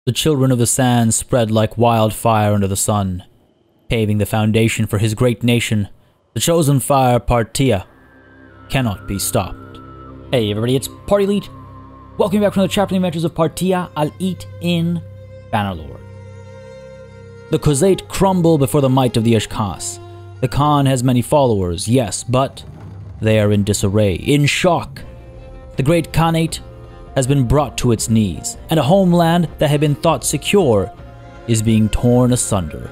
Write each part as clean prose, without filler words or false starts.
The children of the sand spread like wildfire under the sun, paving the foundation for his great nation. The chosen fire, Partia, cannot be stopped. Hey everybody, it's Party Elite. Welcome back from the chapter adventures of Partia al-Eat in Bannerlord. The Khuzait crumble before the might of the Ashkas. The Khan has many followers, yes, but they are in disarray, in shock. The great Khanate has been brought to its knees, and a homeland that had been thought secure is being torn asunder.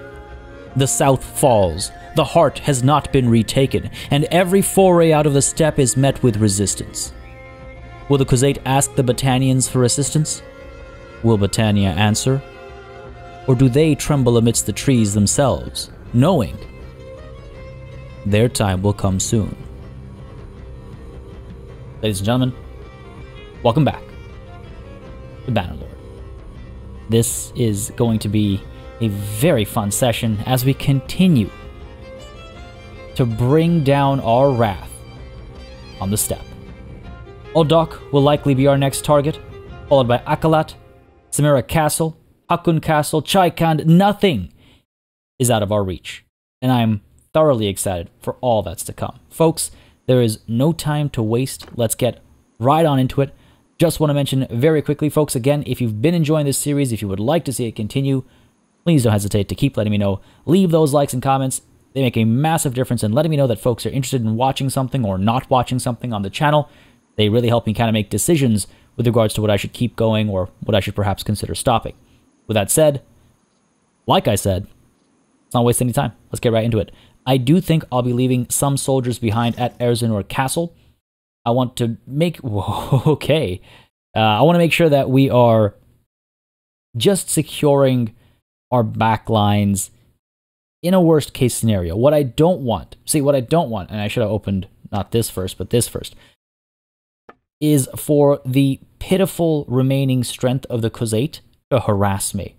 The south falls, the heart has not been retaken, and every foray out of the steppe is met with resistance. Will the Khuzait ask the Battanians for assistance? Will Battania answer? Or do they tremble amidst the trees themselves, knowing their time will come soon? Ladies and gentlemen, welcome back to Bannerlord. This is going to be a very fun session as we continue to bring down our wrath on the steppe. Odok will likely be our next target, followed by Akalat, Samira Castle, Hakun Castle, Chaikand. Nothing is out of our reach, and I'm thoroughly excited for all that's to come. Folks, there is no time to waste. Let's get right on into it. Just want to mention very quickly, folks, again, if you've been enjoying this series, if you would like to see it continue, please don't hesitate to keep letting me know. Leave those likes and comments. They make a massive difference in letting me know that folks are interested in watching something or not watching something on the channel. They really help me kind of make decisions with regards to what I should keep going or what I should perhaps consider stopping. With that said, like I said, let's not waste any time. Let's get right into it. I do think I'll be leaving some soldiers behind at Erzinur Castle. I want to make... okay. I want to make sure that we are just securing our backlines in a worst case scenario. What I don't want... See, what I don't want, and I should have opened not this first, but this first, is for the pitiful remaining strength of the Khuzait to harass me.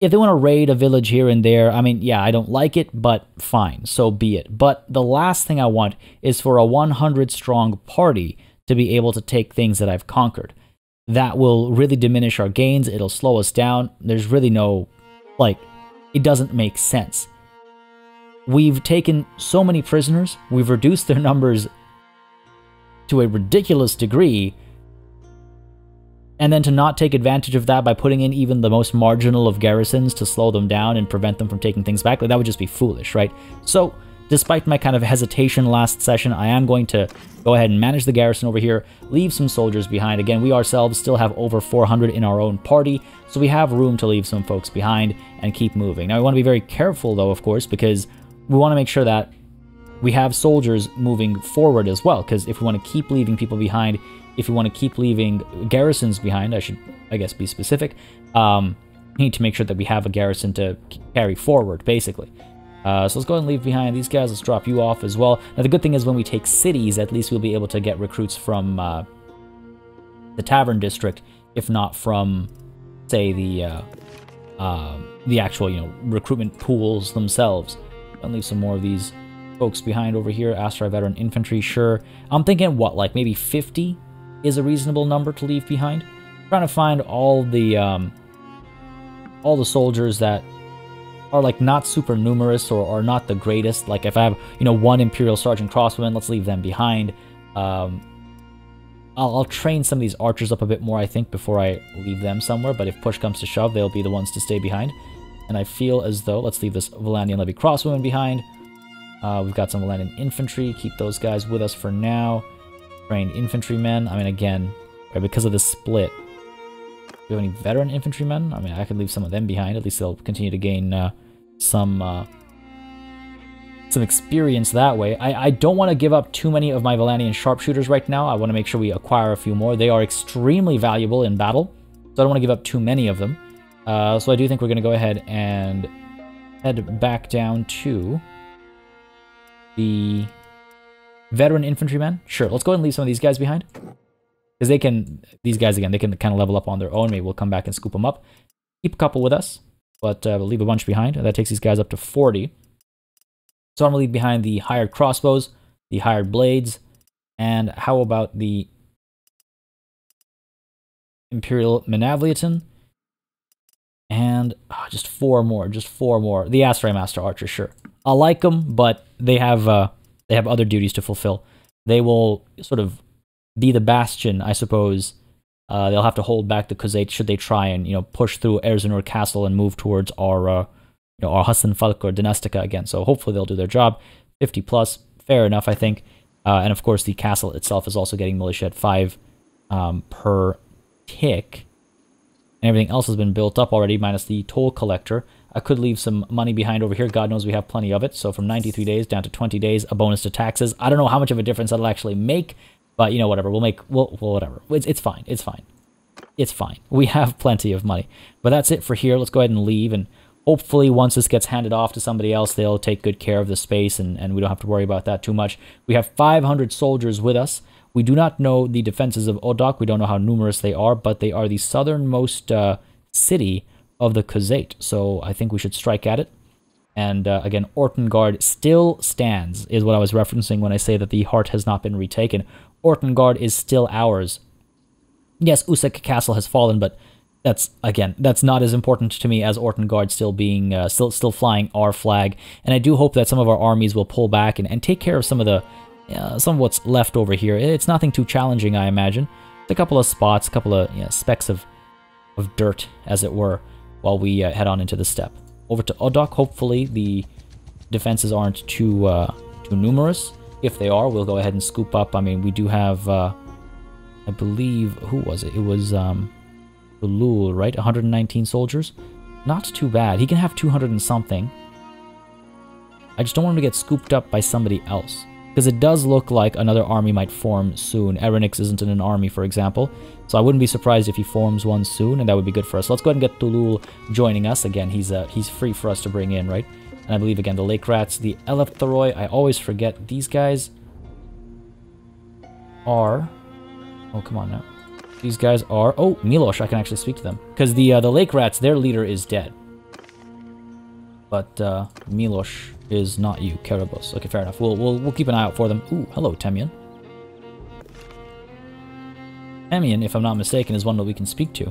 If they want to raid a village here and there, I mean, yeah, I don't like it, but fine, so be it. But the last thing I want is for a 100-strong party to be able to take things that I've conquered. That will really diminish our gains, it'll slow us down. There's really no, like, it doesn't make sense. We've taken so many prisoners, we've reduced their numbers to a ridiculous degree, and then to not take advantage of that by putting in even the most marginal of garrisons to slow them down and prevent them from taking things back, like, that would just be foolish, right? So, despite my kind of hesitation last session, I am going to go ahead and manage the garrison over here, leave some soldiers behind. Again, we ourselves still have over 400 in our own party, so we have room to leave some folks behind and keep moving. Now, we want to be very careful, though, of course, because we want to make sure that we have soldiers moving forward as well, because if we want to keep leaving people behind, if we want to keep leaving garrisons behind, I should, I guess, be specific, we need to make sure that we have a garrison to carry forward, basically. So let's go ahead and leave behind these guys. Let's drop you off as well. Now, the good thing is when we take cities, at least we'll be able to get recruits from the Tavern District, if not from, say, the actual, you know, recruitment pools themselves. I'll leave some more of these folks behind over here. Aserai Veteran Infantry, sure. I'm thinking, what, like maybe 50 is a reasonable number to leave behind? I'm trying to find all the soldiers that are like not super numerous or are not the greatest. Like if I have, you know, one Imperial Sergeant Crossbowman, let's leave them behind. I'll train some of these archers up a bit more, I think, before I leave them somewhere, but if push comes to shove, they'll be the ones to stay behind. And I feel as though, let's leave this Valandian Levy Crossbowman behind. We've got some Valandian infantry. Keep those guys with us for now. Trained infantrymen. I mean, again, right, because of this split, do we have any veteran infantrymen? I mean, I could leave some of them behind. At least they'll continue to gain some experience that way. I don't want to give up too many of my Valandian sharpshooters right now. I want to make sure we acquire a few more. They are extremely valuable in battle, so I don't want to give up too many of them. So I do think we're going to go ahead and head back down to the veteran infantrymen. Sure, let's go ahead and leave some of these guys behind. Because they can, these guys again, they can kind of level up on their own. Maybe we'll come back and scoop them up. Keep a couple with us, but we'll leave a bunch behind. That takes these guys up to 40. So I'm going to leave behind the hired crossbows, the hired blades, and how about the Imperial Manavliaton? just 4 more, just 4 more. The Aserai Master Archer, sure. I like them, but they have other duties to fulfill. They will sort of be the bastion, I suppose. They'll have to hold back the Khuzait should they try and, you know, push through Erzanur Castle and move towards our Hassan Falk or Dynastica again. So hopefully they'll do their job. 50 plus, fair enough, I think. And of course, the castle itself is also getting militia at 5 per tick. And everything else has been built up already, minus the toll collector. I could leave some money behind over here. God knows we have plenty of it. So from 93 days down to 20 days, a bonus to taxes. I don't know how much of a difference that'll actually make, but, you know, whatever. Whatever. It's fine. It's fine. It's fine. We have plenty of money. But that's it for here. Let's go ahead and leave. And hopefully once this gets handed off to somebody else, they'll take good care of the space, and we don't have to worry about that too much. We have 500 soldiers with us. We do not know the defenses of Odok. We don't know how numerous they are, but they are the southernmost city of the Khuzait. So I think we should strike at it. And again, Ortengard still stands, is what I was referencing when I say that the heart has not been retaken. Ortengard is still ours. Yes, Usek Castle has fallen, but that's not as important to me as Ortengard still being, still flying our flag. And I do hope that some of our armies will pull back and take care of some of what's left over here. It's nothing too challenging, I imagine. It's a couple of spots, a couple of specks of dirt, as it were, while we head on into the steppe. Over to Odok. Hopefully the defenses aren't too numerous. If they are, we'll go ahead and scoop up. I mean, we do have, I believe, who was it? It was Ulul, right? 119 soldiers. Not too bad. He can have 200 and something. I just don't want him to get scooped up by somebody else, because it does look like another army might form soon. Erenix isn't in an army, for example, so I wouldn't be surprised if he forms one soon, and that would be good for us. So let's go ahead and get Tulul joining us. Again, he's free for us to bring in, right? And I believe, again, the Lake Rats, the Eleftharoi, I always forget. These guys are... Oh, come on now. These guys are... Oh, Milosh, I can actually speak to them. Because the Lake Rats, their leader is dead. But Milosh is not you, Kerabos. Okay, fair enough. We'll keep an eye out for them. Ooh, hello, Temian. Temian, if I'm not mistaken, is one that we can speak to.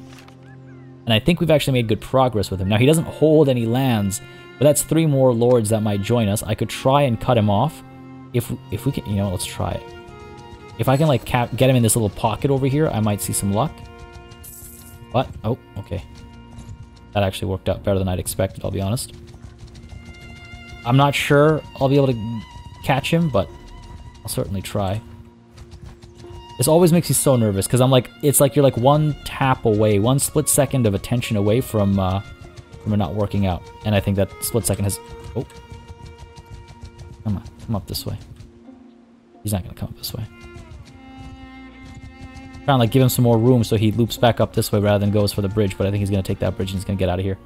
And I think we've actually made good progress with him. Now, he doesn't hold any lands, but that's 3 more lords that might join us. I could try and cut him off. If we can... You know, let's try it. If I can, like, get him in this little pocket over here, I might see some luck. What? Oh, okay. That actually worked out better than I'd expected, I'll be honest. I'm not sure I'll be able to catch him, but I'll certainly try. This always makes me so nervous, because I'm like, it's like you're like one tap away, one split second of attention away from it not working out. And I think that split second has... Oh. Come on, come up this way. He's not going to come up this way. Trying to like give him some more room so he loops back up this way rather than goes for the bridge, but I think he's going to take that bridge and he's going to get out of here.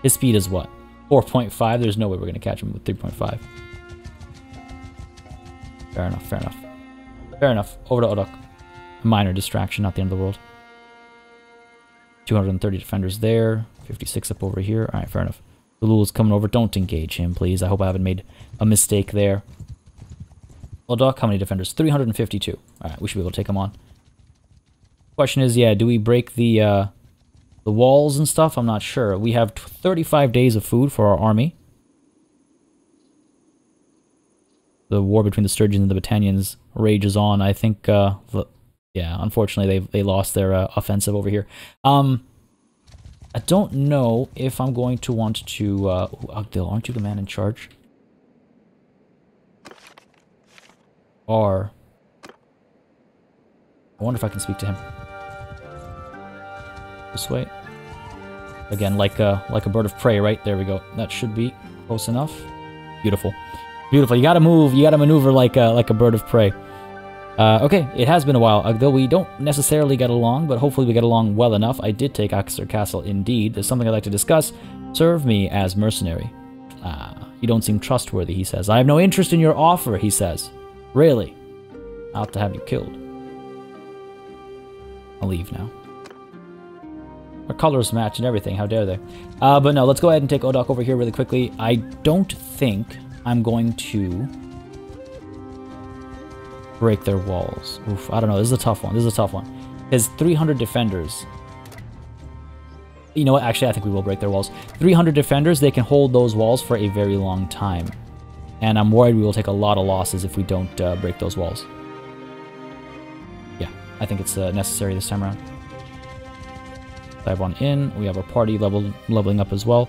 His speed is what? 4.5? There's no way we're going to catch him with 3.5. Fair enough, fair enough. Fair enough. Over to Odok. A minor distraction, not the end of the world. 230 defenders there. 56 up over here. Alright, fair enough. Ulul's coming over. Don't engage him, please. I hope I haven't made a mistake there. Odok, how many defenders? 352. Alright, we should be able to take him on. Question is, yeah, do we break the walls and stuff? I'm not sure. We have 35 days of food for our army. The war between the Sturgeons and the Battanians rages on. I think, yeah, unfortunately, they lost their offensive over here. I don't know if I'm going to want to... Agdil, aren't you the man in charge? Or... I wonder if I can speak to him. This way. Again, like a bird of prey, right? There we go. That should be close enough. Beautiful. Beautiful. You gotta move. You gotta maneuver like a bird of prey. Okay, it has been a while. Though we don't necessarily get along, but hopefully we get along well enough. I did take Aksar Castle, indeed. There's something I'd like to discuss. Serve me as mercenary. You don't seem trustworthy, he says. I have no interest in your offer, he says. Really? I'll have to have you killed. I'll leave now. Our colors match and everything, how dare they. But no, let's go ahead and take Odok over here really quickly. I don't think I'm going to break their walls. Oof, I don't know, this is a tough one, this is a tough one. His 300 defenders. You know what? Actually, I think we will break their walls. 300 defenders, they can hold those walls for a very long time. And I'm worried we will take a lot of losses if we don't break those walls. Yeah, I think it's necessary this time around. Dive on in. We have our party leveling up as well.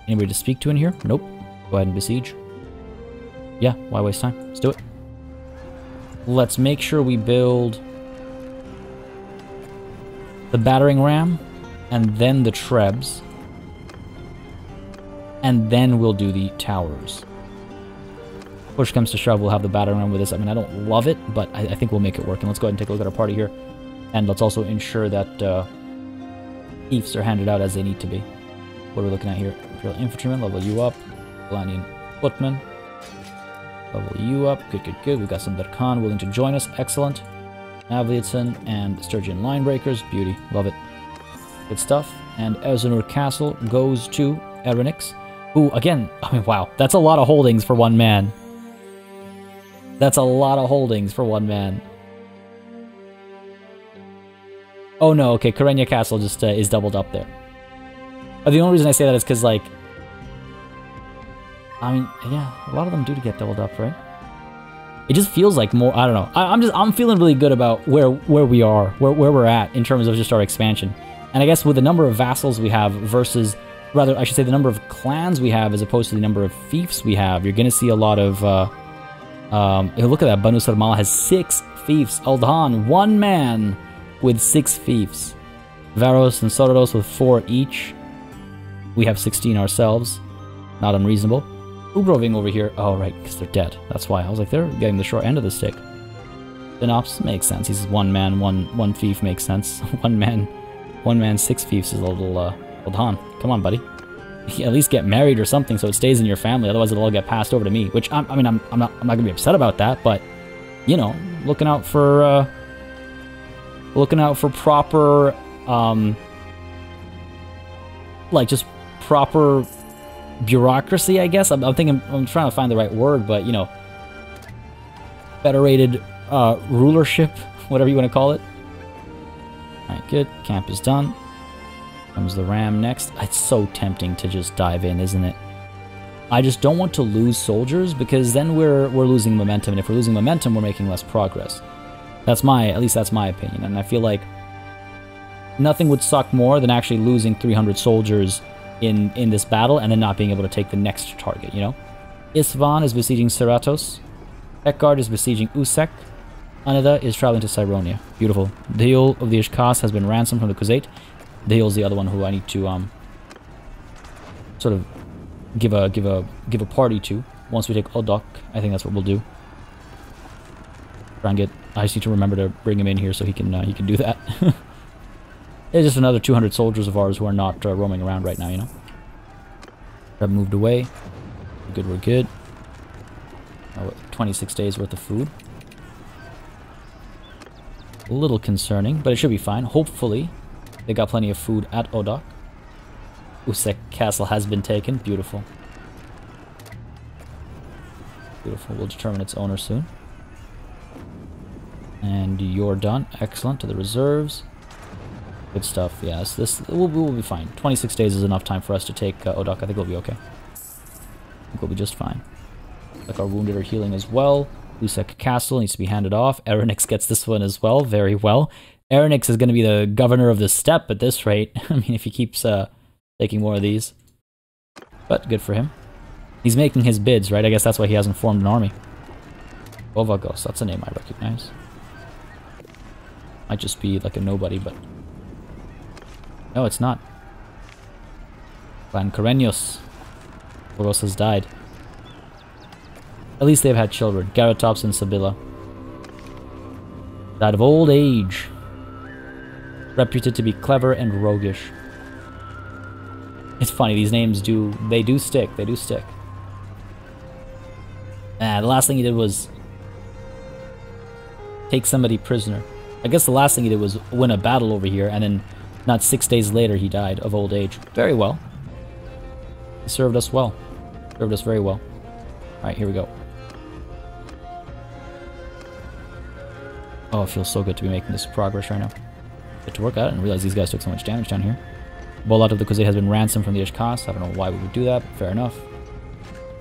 Anybody to speak to in here? Nope. Go ahead and besiege. Yeah, why waste time? Let's do it. Let's make sure we build the battering ram, and then the trebs, and then we'll do the towers. Push comes to shove, we'll have the battering ram with us. I mean, I don't love it, but I think we'll make it work. And let's go ahead and take a look at our party here. And let's also ensure that fiefs are handed out as they need to be. What are we looking at here? Imperial Infantryman, level you up. Polanian Footman, level you up. Good, good, good. We've got some Darkhan willing to join us. Excellent. Avlietson and Sturgeon Linebreakers. Beauty. Love it. Good stuff. And Ezanur Castle goes to Erinix, who, again, I mean, wow, that's a lot of holdings for one man. That's a lot of holdings for one man. Oh no, okay, Karenya Castle just is doubled up there. But the only reason I say that is because, like, I mean, yeah, a lot of them do get doubled up, right? It just feels like more, I don't know. I'm feeling really good about where we are, where we're at in terms of just our expansion. And I guess with the number of vassals we have versus, rather, I should say the number of clans we have as opposed to the number of fiefs we have, you're going to see a lot of, look at that, Banu Sarmal has 6 fiefs. Aldhan, 1 man with 6 fiefs. Varos and Sorados with 4 each. We have 16 ourselves. Not unreasonable. Ubroving over here. Oh, right, because they're dead. That's why. I was like, they're getting the short end of the stick. Synops makes sense. He's 1 man, one fief makes sense. 1 man, 6 fiefs is a little, Aldhan. Come on, buddy. At least get married or something so it stays in your family. Otherwise, it'll all get passed over to me. Which, I'm not gonna be upset about that, but, you know, looking out for proper, like, just proper bureaucracy, I guess. I'm trying to find the right word, but, you know, federated rulership, whatever you want to call it. Alright, good. Camp is done. Comes the ram next. It's so tempting to just dive in, isn't it? I just don't want to lose soldiers, because then we're losing momentum, and if we're losing momentum, we're making less progress. At least that's my opinion, and I feel like nothing would suck more than actually losing 300 soldiers in this battle and then not being able to take the next target, you know? Isvan is besieging Seratos. Ekgard is besieging Usek. Anida is traveling to Cyronia. Beautiful. The heel of the Ishkas has been ransomed from the Khuzait. The heel is the other one who I need to sort of give a party to once we take Odok. I think that's what we'll do. Try and get. I just need to remember to bring him in here so he can do that. There's just another 200 soldiers of ours who are not roaming around right now, you know? I've moved away. We're good, we're good. 26 days worth of food. A little concerning, but it should be fine. Hopefully, they got plenty of food at Odok. Usek Castle has been taken. Beautiful. Beautiful. We'll determine its owner soon. And you're done. Excellent. To the reserves. Good stuff. Yes, we'll be fine. 26 days is enough time for us to take Odok. I think we'll be okay. I think we'll be just fine. Like our wounded are healing as well. Usek Castle needs to be handed off. Erinix gets this one as well. Very well. Erinix is going to be the governor of the steppe at this rate. I mean, if he keeps taking more of these. But good for him. He's making his bids, right? I guess that's why he hasn't formed an army. Ovagos, that's a name I recognize. Might just be like a nobody, but... No, it's not. Clan Karenyos. Boros has died. At least they've had children. Garatops and Sabilla. Died of old age. Reputed to be clever and roguish. It's funny, these names do stick. They do stick. The last thing he did was take somebody prisoner. I guess the last thing he did was win a battle over here, and then not 6 days later he died of old age. Very well. He served us well. Served us very well. Alright, here we go. Oh, it feels so good to be making this progress right now. Get to work. I didn't realize these guys took so much damage down here. Bolot of the Crusade has been ransomed from the Ishkas. I don't know why we would do that, but fair enough.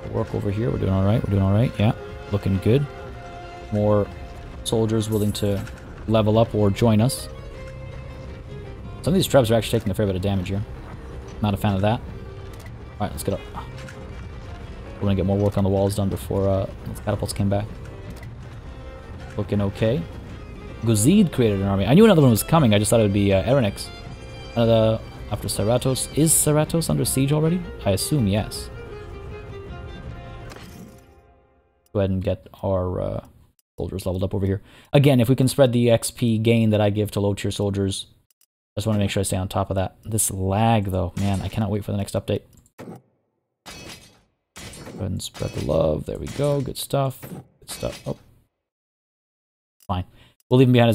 We'll work over here. We're doing alright. We're doing alright. Yeah. Looking good. More soldiers willing to level up or join us. Some of these trebs are actually taking a fair bit of damage here. Not a fan of that. Alright, let's get up. We're gonna get more work on the walls done before the catapults came back. Looking okay. Guzid created an army. I knew another one was coming. I just thought it would be Erenix. After Seratos. Is Seratos under siege already? I assume yes. Go ahead and get our soldiers leveled up over here. Again, if we can spread the XP gain that I give to low-tier soldiers, I just want to make sure I stay on top of that. This lag, though, man, I cannot wait for the next update. Go ahead and spread the love. There we go. Good stuff. Good stuff. Oh. Fine. We'll leave him behind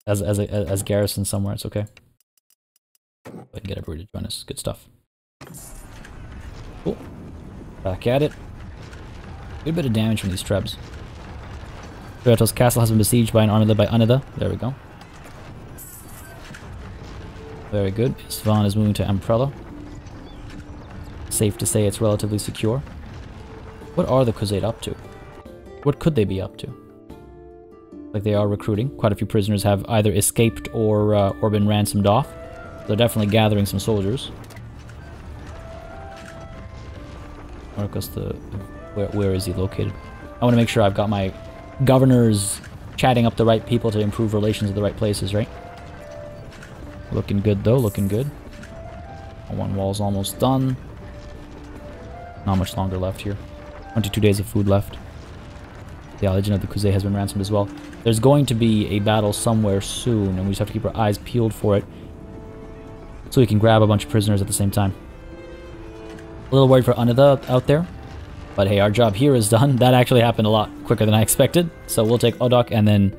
as garrison somewhere. It's okay. Go ahead and get everybody to join us. Good stuff. Cool. Back at it. Good bit of damage from these trebs. Seratos castle has been besieged by an army led by Unida. There we go. Very good. Svan is moving to Amprella. Safe to say it's relatively secure. What are the Crusade up to? What could they be up to? Like they are recruiting. Quite a few prisoners have either escaped or been ransomed off. They're definitely gathering some soldiers. Marcus, where is he located? I want to make sure I've got my governors chatting up the right people to improve relations with the right places, right? Looking good though, looking good. One wall's almost done. Not much longer left here. 22 days of food left. The Legend of the Crusade has been ransomed as well. There's going to be a battle somewhere soon, and we just have to keep our eyes peeled for it so we can grab a bunch of prisoners at the same time. A little worried for Unida out there, but hey, our job here is done. That actually happened a lot quicker than I expected, so we'll take Odok, and then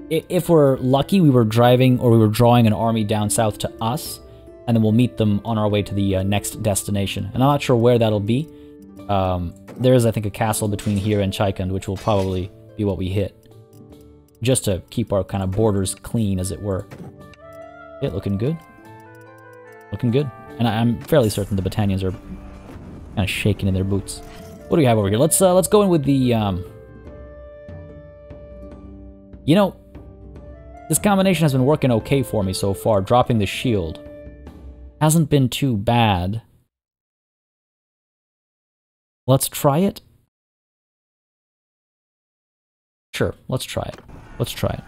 if we're lucky, we were driving or we were drawing an army down south to us, and then we'll meet them on our way to the next destination. And I'm not sure where that'll be. There is, I think, a castle between here and Chaikand, which will probably be what we hit. Just to keep our kind of borders clean, as it were. Yeah, looking good. Looking good. And I'm fairly certain the Battanians are kind of shaking in their boots. What do we have over here? Let's go in with the, You know, this combination has been working okay for me so far. Dropping the shield hasn't been too bad. Let's try it. Sure, let's try it. Let's try it.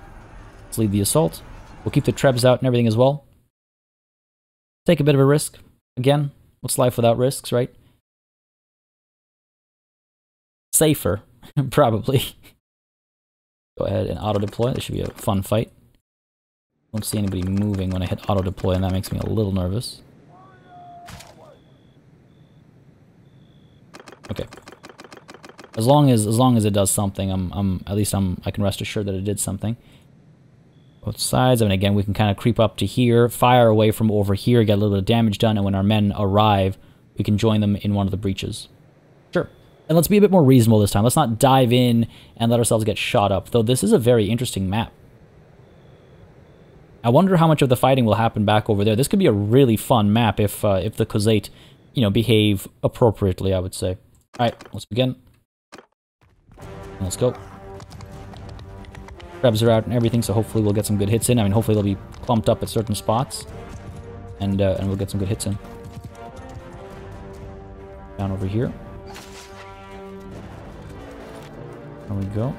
Let's lead the assault. We'll keep the trebs out and everything as well. Take a bit of a risk. Again, what's life without risks, right? Safer, probably. Go ahead and auto-deploy. This should be a fun fight. Don't see anybody moving when I hit auto-deploy, and that makes me a little nervous. Okay. As long as it does something, I can rest assured that it did something. Both sides. I mean, again, we can kind of creep up to here, fire away from over here, get a little bit of damage done, and when our men arrive, we can join them in one of the breaches. Sure. And let's be a bit more reasonable this time. Let's not dive in and let ourselves get shot up, though this is a very interesting map. I wonder how much of the fighting will happen back over there. This could be a really fun map if the Khuzait, you know, behave appropriately, I would say. Alright, let's begin. Let's go. Trebs are out and everything, so hopefully we'll get some good hits in. I mean, hopefully they'll be clumped up at certain spots. And we'll get some good hits in. Down over here. There we go.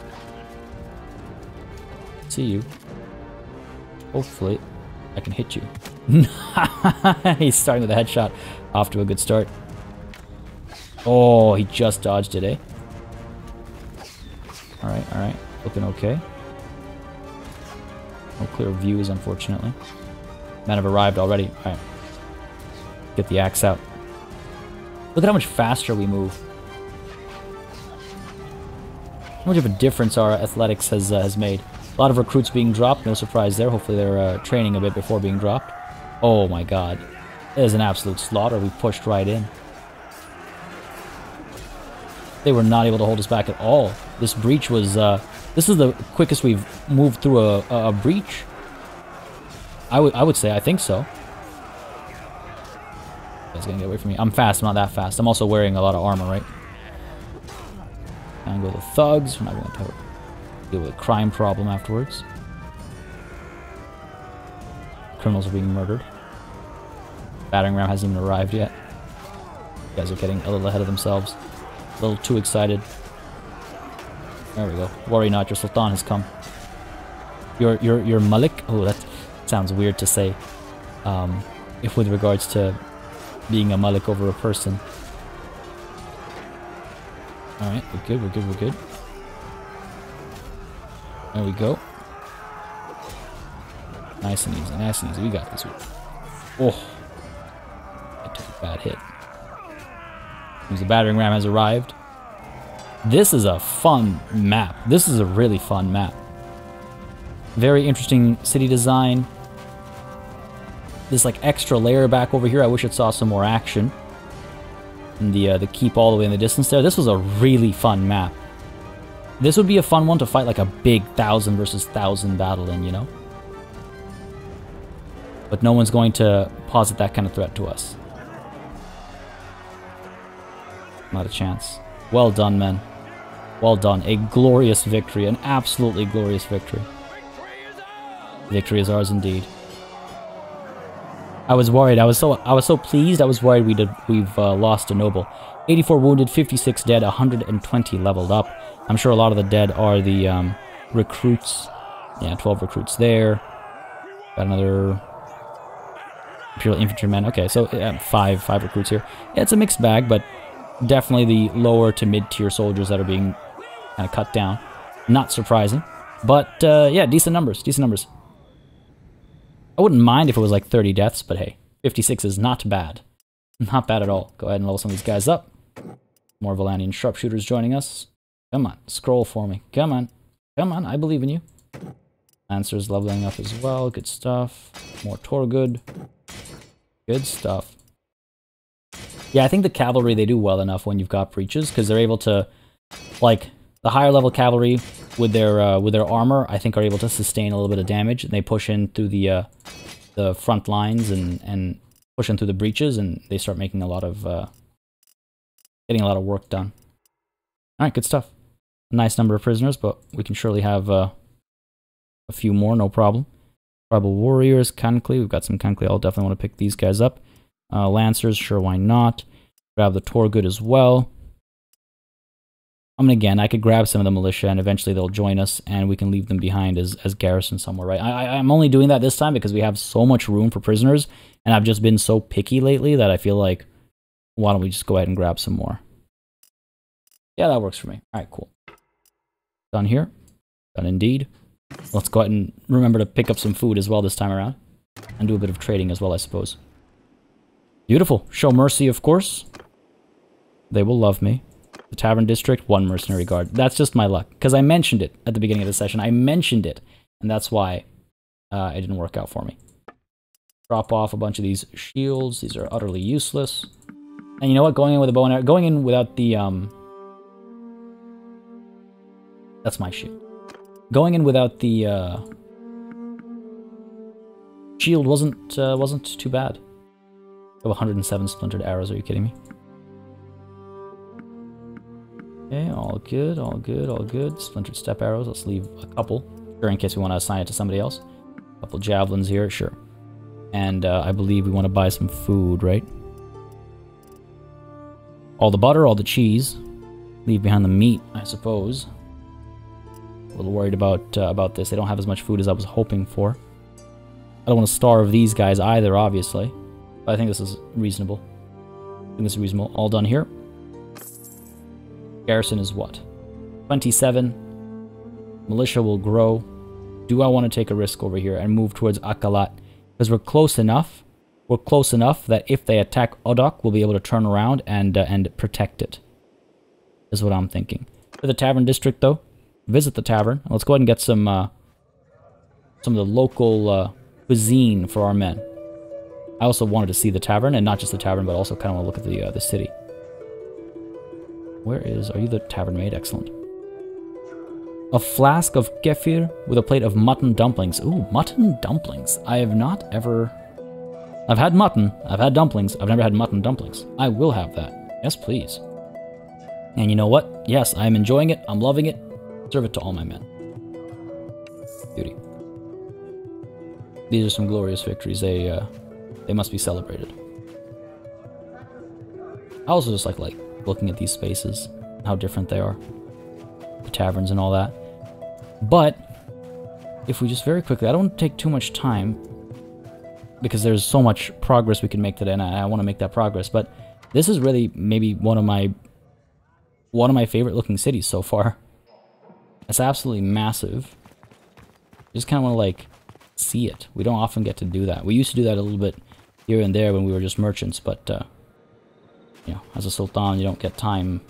See you. Hopefully, I can hit you. He's starting with a headshot. Off to a good start. Oh, he just dodged it, eh? Alright, alright. Looking okay. No clear views, unfortunately. Men have arrived already. Alright. Get the axe out. Look at how much faster we move. How much of a difference our athletics has made. A lot of recruits being dropped, no surprise there. Hopefully they're training a bit before being dropped. Oh my god. It is an absolute slaughter. We pushed right in. They were not able to hold us back at all. This breach was... this is the quickest we've moved through a breach I would say, I think so. He's gonna get away from me. I'm fast, I'm not that fast. I'm also wearing a lot of armor, right? And go to the thugs. We're not gonna deal with a crime problem afterwards. Criminals are being murdered. Battering ram hasn't even arrived yet. You guys are getting a little ahead of themselves. A little too excited. There we go. Worry not, your Sultan has come. Your Malik? Oh, that sounds weird to say. If with regards to being a Malik over a person. Alright, we're good, we're good, we're good. There we go. Nice and easy, nice and easy. We got this. Oh. I took a bad hit. The battering ram has arrived. This is a fun map. This is a really fun map. Very interesting city design. This like extra layer back over here. I wish it saw some more action. And the keep all the way in the distance there. This was a really fun map. This would be a fun one to fight like a big 1,000 versus 1,000 battle in, you know? But no one's going to posit that kind of threat to us. Not a chance. Well done, men. Well done. A glorious victory. An absolutely glorious victory. Victory is ours indeed. I was worried. I was so pleased. I was worried we've lost a noble. 84 wounded, 56 dead, 120 leveled up. I'm sure a lot of the dead are the recruits. Yeah, 12 recruits there. Got another Imperial infantrymen. Okay, so five recruits here. Yeah, it's a mixed bag, but definitely the lower to mid-tier soldiers that are being kind of cut down. Not surprising. But, yeah, decent numbers. Decent numbers. I wouldn't mind if it was like 30 deaths, but hey, 56 is not bad. Not bad at all. Go ahead and level some of these guys up. More Valanian sharpshooters joining us. Come on, scroll for me. Come on. Come on, I believe in you. Lancers leveling up as well. Good stuff. More Torgood. Good stuff. Yeah, I think the cavalry, they do well enough when you've got breaches, because they're able to, like, the higher level cavalry with their armor, I think are able to sustain a little bit of damage, and they push in through the front lines and push in through the breaches, and they start making a lot of getting a lot of work done. All right, good stuff. A nice number of prisoners, but we can surely have a few more, no problem. Tribal warriors, Kankli, we've got some Kankli. I'll definitely want to pick these guys up. Lancers, sure, why not? Grab the Torgood as well. I mean, again, I could grab some of the militia and eventually they'll join us and we can leave them behind as garrison somewhere, right? I'm only doing that this time because we have so much room for prisoners and I've just been so picky lately that I feel like, why don't we just go ahead and grab some more? Yeah, that works for me. All right, cool. Done here. Done indeed. Let's go ahead and remember to pick up some food as well this time around. And do a bit of trading as well, I suppose. Beautiful. Show mercy, of course. They will love me. The Tavern District, 1 mercenary guard. That's just my luck. Because I mentioned it at the beginning of the session. I mentioned it. And that's why it didn't work out for me. Drop off a bunch of these shields. These are utterly useless. And you know what? Going in with a bow and arrow. Going in without the... That's my shield. Going in without the shield wasn't too bad. I have 107 splintered arrows. Are you kidding me? Okay, all good, all good, all good. Splintered step arrows. Let's leave a couple, sure, in case we want to assign it to somebody else. A couple javelins here, sure. And I believe we want to buy some food, right? All the butter, all the cheese. Leave behind the meat, I suppose. A little worried about this. They don't have as much food as I was hoping for. I don't want to starve these guys either, obviously. But I think this is reasonable. I think this is reasonable. All done here. Garrison is what? 27. Militia will grow. Do I want to take a risk over here and move towards Akalat? Because we're close enough. We're close enough that if they attack Odok, we'll be able to turn around and protect it. Is what I'm thinking. For the Tavern District, though, visit the tavern. Let's go ahead and get some of the local cuisine for our men. I also wanted to see the tavern, and not just the tavern, but also kind of want to look at the city. Where is... Are you the tavern maid? Excellent. A flask of kefir with a plate of mutton dumplings. Ooh, mutton dumplings. I have not ever... I've had mutton, I've had dumplings, I've never had mutton dumplings. I will have that. Yes, please. And you know what? Yes, I'm enjoying it, I'm loving it. Serve it to all my men. Beauty. These are some glorious victories. They must be celebrated. I also just like looking at these spaces, how different they are. The taverns and all that. But if we just very quickly, I don't want to take too much time because there's so much progress we can make today, and I want to make that progress. But this is really maybe one of my favorite looking cities so far. It's absolutely massive. Just kind of want to like see it. We don't often get to do that. We used to do that a little bit here and there when we were just merchants, but you know, as a sultan, you don't get time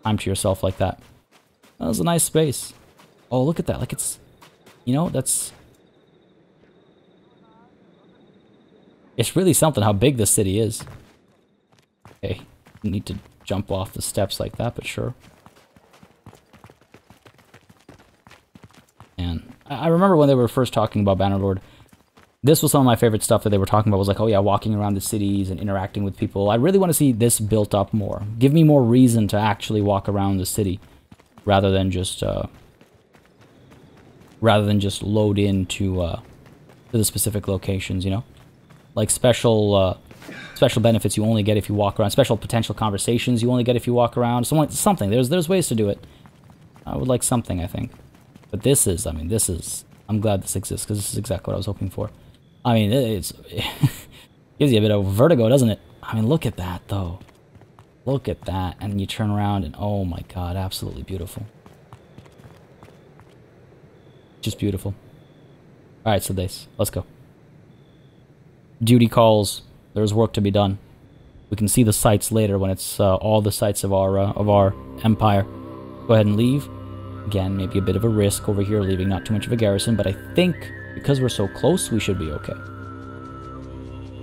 to yourself like that. That was a nice space. Oh, look at that. Like it's, you know, it's really something how big this city is. Okay, you need to jump off the steps like that, but sure. And I remember when they were first talking about Bannerlord, this was some of my favorite stuff that they were talking about, was like, oh yeah, walking around the cities and interacting with people. I really want to see this built up more. Give me more reason to actually walk around the city, rather than just load into to the specific locations, you know? Like special benefits you only get if you walk around, special potential conversations you only get if you walk around, something. There's ways to do it. I would like something, I think. But this is, I mean, I'm glad this exists, because this is exactly what I was hoping for. I mean, it gives you a bit of vertigo, doesn't it? I mean, look at that, though. Look at that, and then you turn around, and oh my god, absolutely beautiful. Just beautiful. Alright, so let's go. Duty calls. There's work to be done. We can see the sites later when it's all the sites of our empire. Go ahead and leave. Again, maybe a bit of a risk over here, leaving not too much of a garrison, but I think because we're so close, we should be okay.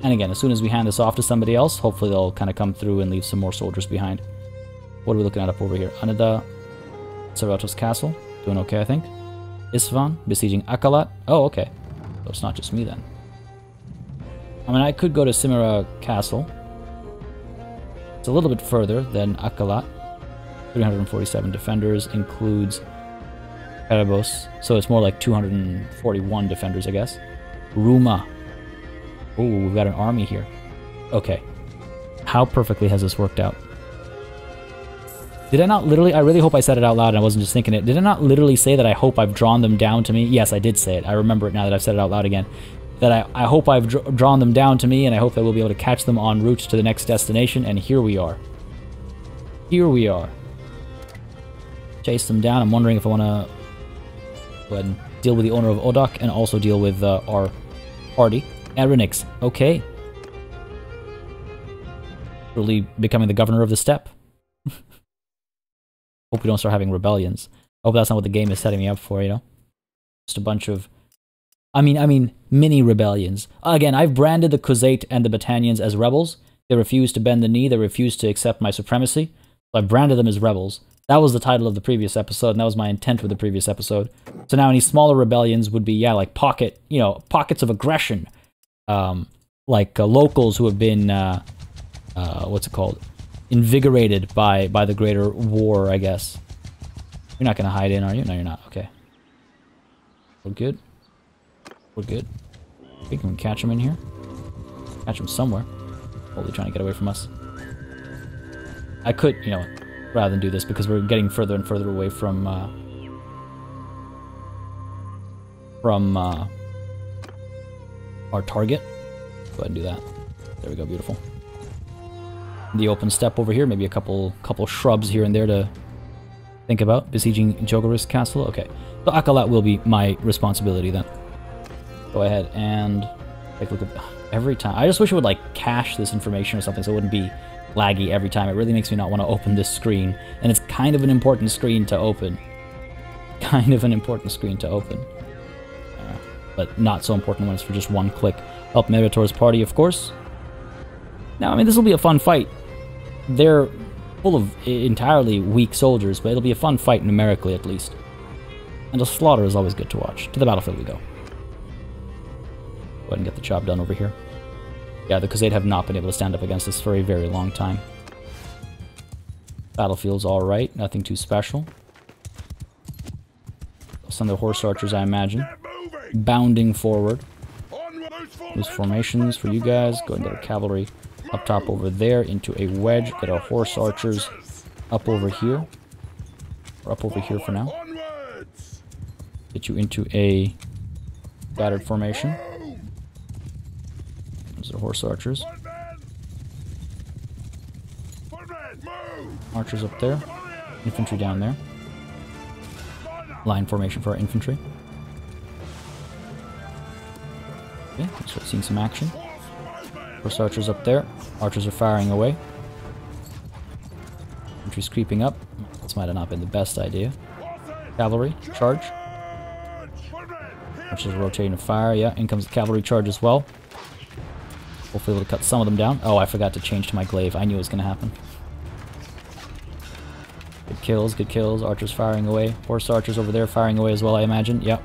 And again, as soon as we hand this off to somebody else, hopefully they'll kind of come through and leave some more soldiers behind. What are we looking at up over here? Anada, Sarato's castle. Doing okay, I think. Isfahan, besieging Akalat. Oh, okay. So it's not just me then. I mean, I could go to Simira Castle. It's a little bit further than Akalat. 347 defenders, includes Erebos, so it's more like 241 defenders, I guess. Ruma. Ooh, we've got an army here. Okay. How perfectly has this worked out? Did I not literally... I really hope I said it out loud and I wasn't just thinking it. Did I not literally say that I hope I've drawn them down to me? Yes, I did say it. I remember it now that I've said it out loud again. That I hope I've drawn them down to me, and I hope that we'll be able to catch them en route to the next destination, and here we are. Here we are. Chase them down. I'm wondering if I want to go ahead and deal with the owner of Odak and also deal with our party. Erinix. Okay. Really becoming the governor of the steppe. Hope we don't start having rebellions. Hope that's not what the game is setting me up for, you know? Just a bunch of... I mean, mini rebellions. Again, I've branded the Khuzait and the Battanians as rebels. They refuse to bend the knee. They refuse to accept my supremacy. So I've branded them as rebels. That was the title of the previous episode, and that was my intent with the previous episode. So now any smaller rebellions would be, yeah, like pockets of aggression. Like locals who have been, what's it called? Invigorated by the greater war, I guess. You're not going to hide in, are you? No, you're not. Okay. We're good. We're good. We can catch him in here. Catch him somewhere. Totally trying to get away from us. I could, you know, rather than do this, because we're getting further and further away from our target. Go ahead and do that. There we go, beautiful. The open steppe over here, maybe a couple shrubs here and there to think about. Besieging Jogaris Castle. Okay, so Akalat will be my responsibility then. Go ahead and take a look at every time. I just wish it would like cache this information or something so it wouldn't be laggy every time. It really makes me not want to open this screen, and it's kind of an important screen to open. Kind of an important screen to open. But not so important when it's for just one click. Help Meritor's party, of course. Now, I mean, this will be a fun fight. They're full of entirely weak soldiers, but it'll be a fun fight numerically, at least. And a slaughter is always good to watch. To the battlefield we go. Go ahead and get the job done over here. Yeah, the Khazad have not been able to stand up against this for a very long time. Battlefield's alright, nothing too special. Some of the horse archers, I imagine. Bounding forward. Loose formations for you guys. Go ahead and get our cavalry up top over there into a wedge. Get our horse archers up over here. Or up over here for now. Get you into a battered formation. Those are horse archers. Archers up there. Infantry down there. Line formation for our infantry. Okay, let's start seeing some action. Horse archers up there. Archers are firing away. Infantry's creeping up. This might have not been the best idea. Cavalry, charge. Archers are rotating to fire. Yeah, in comes the cavalry charge as well. Hopefully able to cut some of them down. Oh, I forgot to change to my glaive. I knew it was going to happen. Good kills, good kills. Archers firing away. Horse archers over there firing away as well, I imagine. Yep.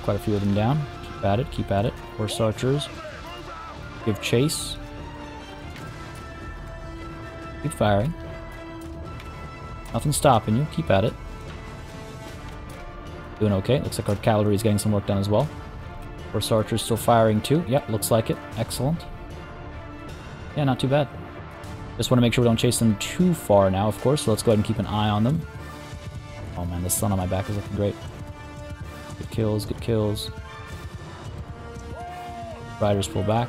Quite a few of them down. Keep at it, keep at it. Horse archers. Give chase. Keep firing. Nothing's stopping you. Keep at it. Doing okay. Looks like our cavalry is getting some work done as well. Horse archers still firing too. Yep, looks like it. Excellent. Yeah, not too bad. Just want to make sure we don't chase them too far now, of course. So let's go ahead and keep an eye on them. Oh man, the sun on my back is looking great. Good kills, good kills. Riders pull back.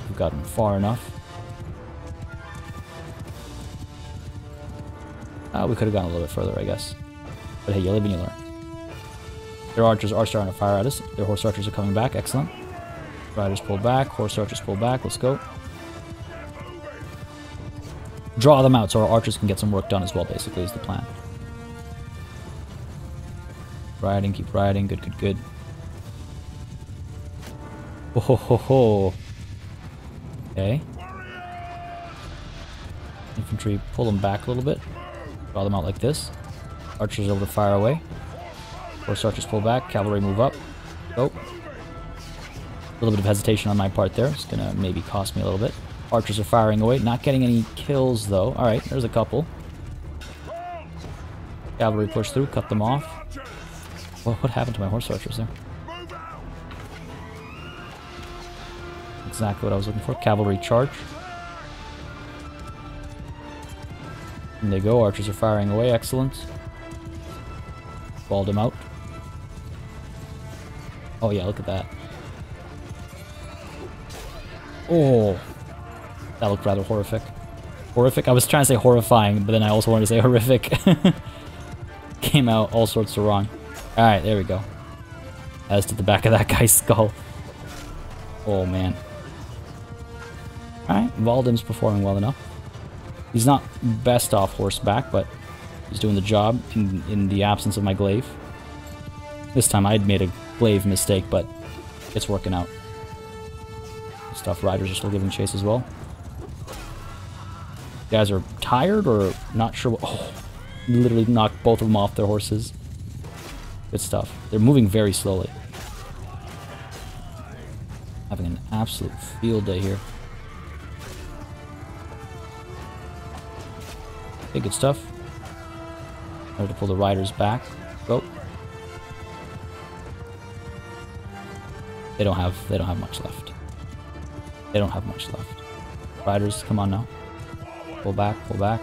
We've gotten far enough. We could have gone a little bit further, I guess. But hey, you live and you learn. Their archers are starting to fire at us. Their horse archers are coming back. Excellent. Riders pull back. Horse archers pull back. Let's go. Draw them out so our archers can get some work done as well, basically, is the plan. Riding, keep riding. Good, good, good. Ho ho ho ho. Okay. Infantry, pull them back a little bit. Draw them out like this. Archers able to fire away. Horse archers pull back. Cavalry move up. Go. A little bit of hesitation on my part there. It's gonna maybe cost me a little bit. Archers are firing away. Not getting any kills though. Alright, there's a couple. Cavalry push through. Cut them off. What happened to my horse archers there? Exactly what I was looking for. Cavalry charge. And they go. Archers are firing away. Excellent. Balled him out. Oh yeah, look at that. Oh, that looked rather horrific. Horrific? I was trying to say horrifying, but then I also wanted to say horrific. Came out all sorts of wrong. Alright, there we go. As to the back of that guy's skull. Oh man. Alright, Valdem's performing well enough. He's not best off horseback, but he's doing the job in the absence of my glaive. This time I'd made a glaive mistake, but it's working out. Stuff. Riders are still giving chase as well. You guys are tired or not sure what... Oh, literally knocked both of them off their horses. Good stuff. They're moving very slowly. Having an absolute field day here. Okay, good stuff. I have to pull the riders back. Go. They don't have much left. They don't have much left. Riders, come on now. Pull back, pull back.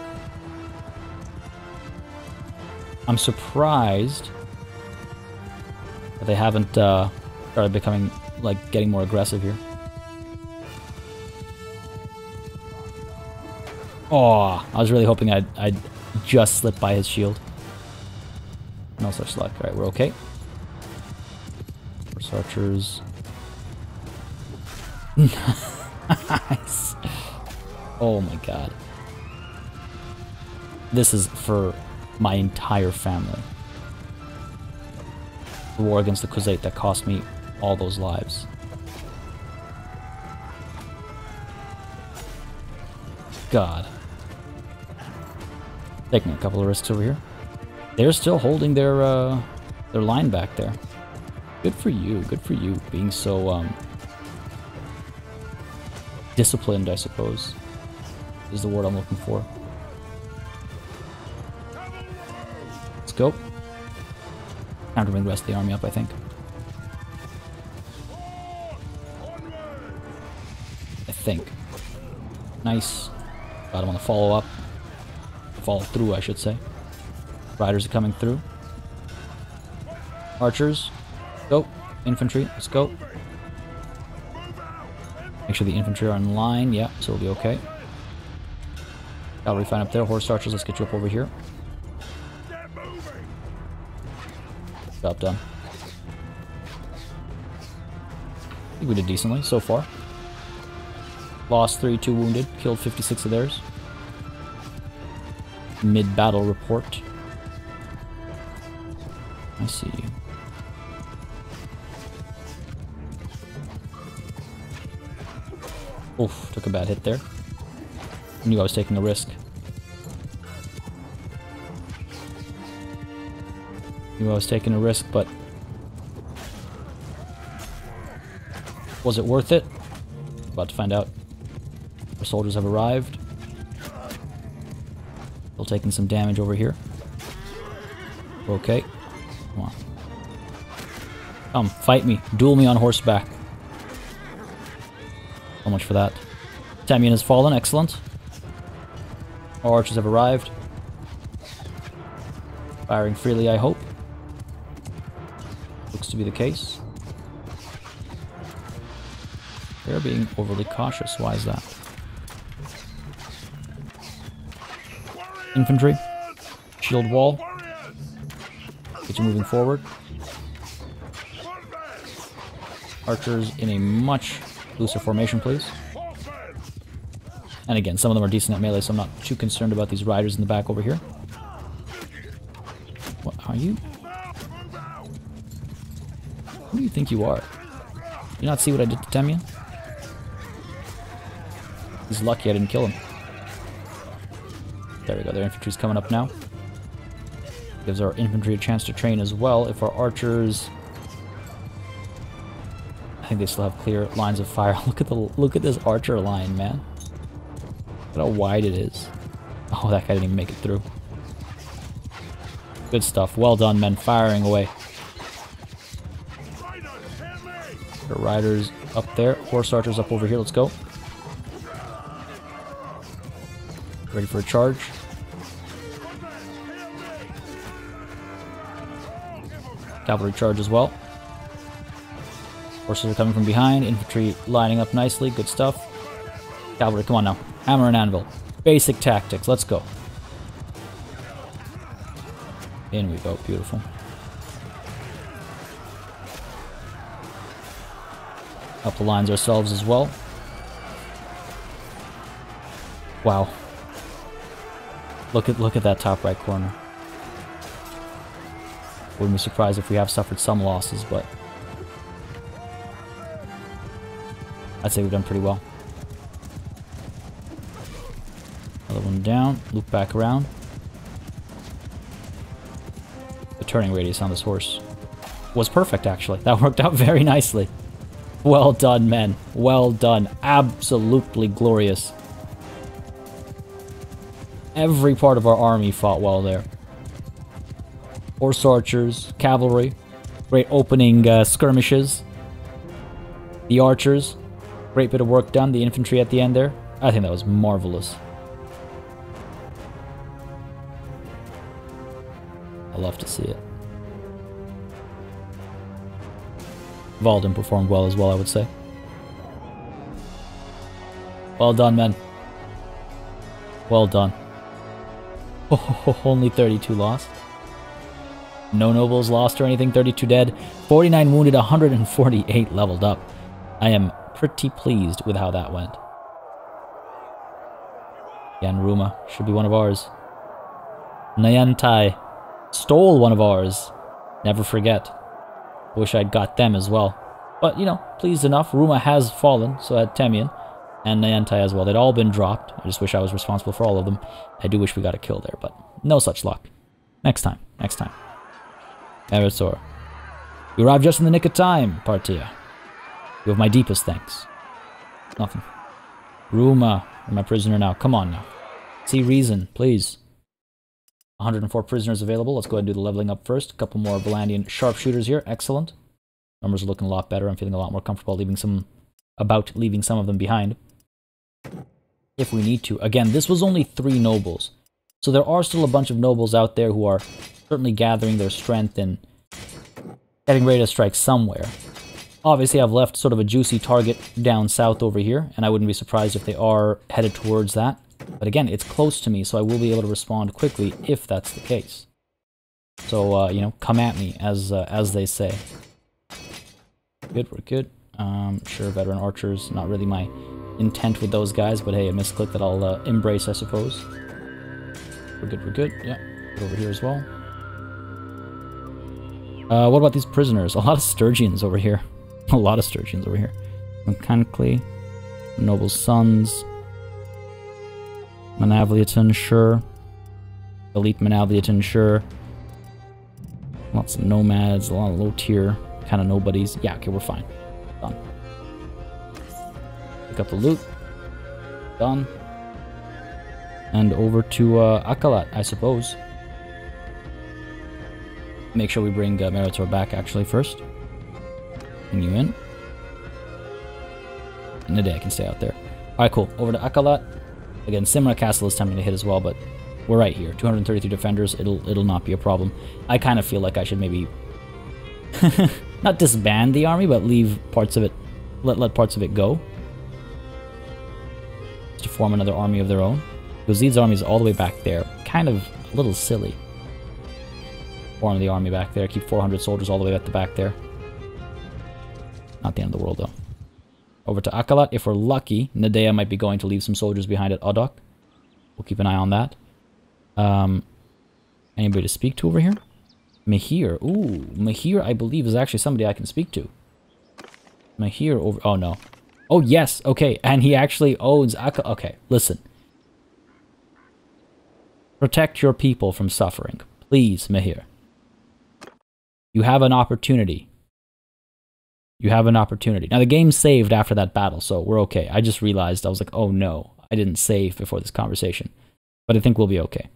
I'm surprised that they haven't started becoming, like, getting more aggressive here. Oh, I was really hoping I'd just slip by his shield. No such luck. Alright, we're okay. Horse archers. Nice. Oh my god. This is for my entire family. The war against the Khuzait that cost me all those lives. God. Taking a couple of risks over here. They're still holding their line back there. Good for you, being so disciplined, I suppose, is the word I'm looking for. Let's go. Time to bring the rest of the army up, I think. Nice. Got him on the follow-up. Follow-through, I should say. Riders are coming through. Archers. Go. Infantry. Let's go. Make sure the infantry are in line. Yeah, so we'll be okay. Cavalry fine up there. Horse archers, let's get you up over here. Job done. I think we did decently so far. Lost 3, 2 wounded. Killed 56 of theirs. Mid-battle report. I see you. Oof, took a bad hit there. Knew I was taking a risk. But was it worth it? About to find out. Our soldiers have arrived. Still taking some damage over here. Okay. Come on. Come, fight me. Duel me on horseback. So much for that. Tamian has fallen. Excellent. Our archers have arrived. Firing freely, I hope. Looks to be the case. They're being overly cautious. Why is that? Infantry. Shield wall. Get you moving forward. Archers in a much looser formation, please. And again, some of them are decent at melee, so I'm not too concerned about these riders in the back over here. What are you? Who do you think you are? Do you not see what I did to Temian? He's lucky I didn't kill him. There we go, their infantry's coming up now. Gives our infantry a chance to train as well. If our archers... I think they still have clear lines of fire. Look at this archer line, man. Look how wide it is. Oh, that guy didn't even make it through. Good stuff. Well done, men. Firing away. The riders up there. Horse archers up over here. Let's go. Ready for a charge. Cavalry charge as well. Horses are coming from behind. Infantry lining up nicely. Good stuff. Cavalry, come on now. Hammer and anvil. Basic tactics. Let's go. In we go. Beautiful. Up the lines ourselves as well. Wow. Look at that top right corner. Wouldn't be surprised if we have suffered some losses, but I'd say we've done pretty well. Another one down. Loop back around. The turning radius on this horse was perfect, actually. That worked out very nicely. Well done, men. Well done. Absolutely glorious. Every part of our army fought well there. Horse archers, cavalry, great opening skirmishes. The archers, great bit of work done. The infantry at the end there, I think that was marvelous. I love to see it. Valden performed well as well, I would say. Well done, men. Well done. Oh, only 32 lost. No nobles lost or anything, 32 dead, 49 wounded, 148 leveled up. I am pretty pleased with how that went. Yanruma should be one of ours. Nyantai stole one of ours. Never forget. Wish I'd got them as well. But, you know, pleased enough. Ruma has fallen, so had Temian and Nyantai as well. They'd all been dropped. I just wish I was responsible for all of them. I do wish we got a kill there, but no such luck. Next time. Next time. Erisor. You arrived just in the nick of time, Partia. You have my deepest thanks. Nothing. Ruma, you're my prisoner now. Come on now. See reason, please. 104 prisoners available. Let's go ahead and do the leveling up first. A couple more Valandian sharpshooters here. Excellent. Numbers are looking a lot better. I'm feeling a lot more comfortable leaving some of them behind. If we need to. Again, this was only 3 nobles. So there are still a bunch of nobles out there who are certainly gathering their strength and getting ready to strike somewhere. Obviously, I've left sort of a juicy target down south over here, and I wouldn't be surprised if they are headed towards that. But again, it's close to me, so I will be able to respond quickly if that's the case. So, you know, come at me, as they say. Good, we're good. Sure, veteran archers, not really my intent with those guys, but hey, a misclick that I'll embrace, I suppose. We're good, we're good. Yeah, over here as well. What about these prisoners? A lot of Sturgians over here. A lot of Sturgians over here. Mechanically, Noble's Sons. Manavliaton, sure. Elite Manavliaton, sure. Lots of nomads, a lot of low tier kind of nobodies. Yeah, okay, we're fine. Done. Pick up the loot. Done. And over to Akalat, I suppose. Make sure we bring Meritor back actually first. Bring you in. And today I can stay out there. Alright, cool. Over to Akalat. Again, Simra Castle is tempting to hit as well, but we're right here. 233 defenders, it'll not be a problem. I kind of feel like I should maybe not disband the army, but leave parts of it, let parts of it go. Just to form another army of their own. Because these armies all the way back there, kind of a little silly. Form the army back there, keep 400 soldiers all the way at the back there. Not the end of the world though. Over to Akalat, if we're lucky, Nadea might be going to leave some soldiers behind at Odok. We'll keep an eye on that. Anybody to speak to over here? Mahir. Ooh, Mahir, I believe, is actually somebody I can speak to. Mahir over... Oh, no. Oh, yes. Okay, and he actually owns Akalat. Okay, listen. Protect your people from suffering. Please, Mahir. You have an opportunity. You have an opportunity. Now, the game saved after that battle, so we're okay. I just realized, I was like, oh no, I didn't save before this conversation. But I think we'll be okay.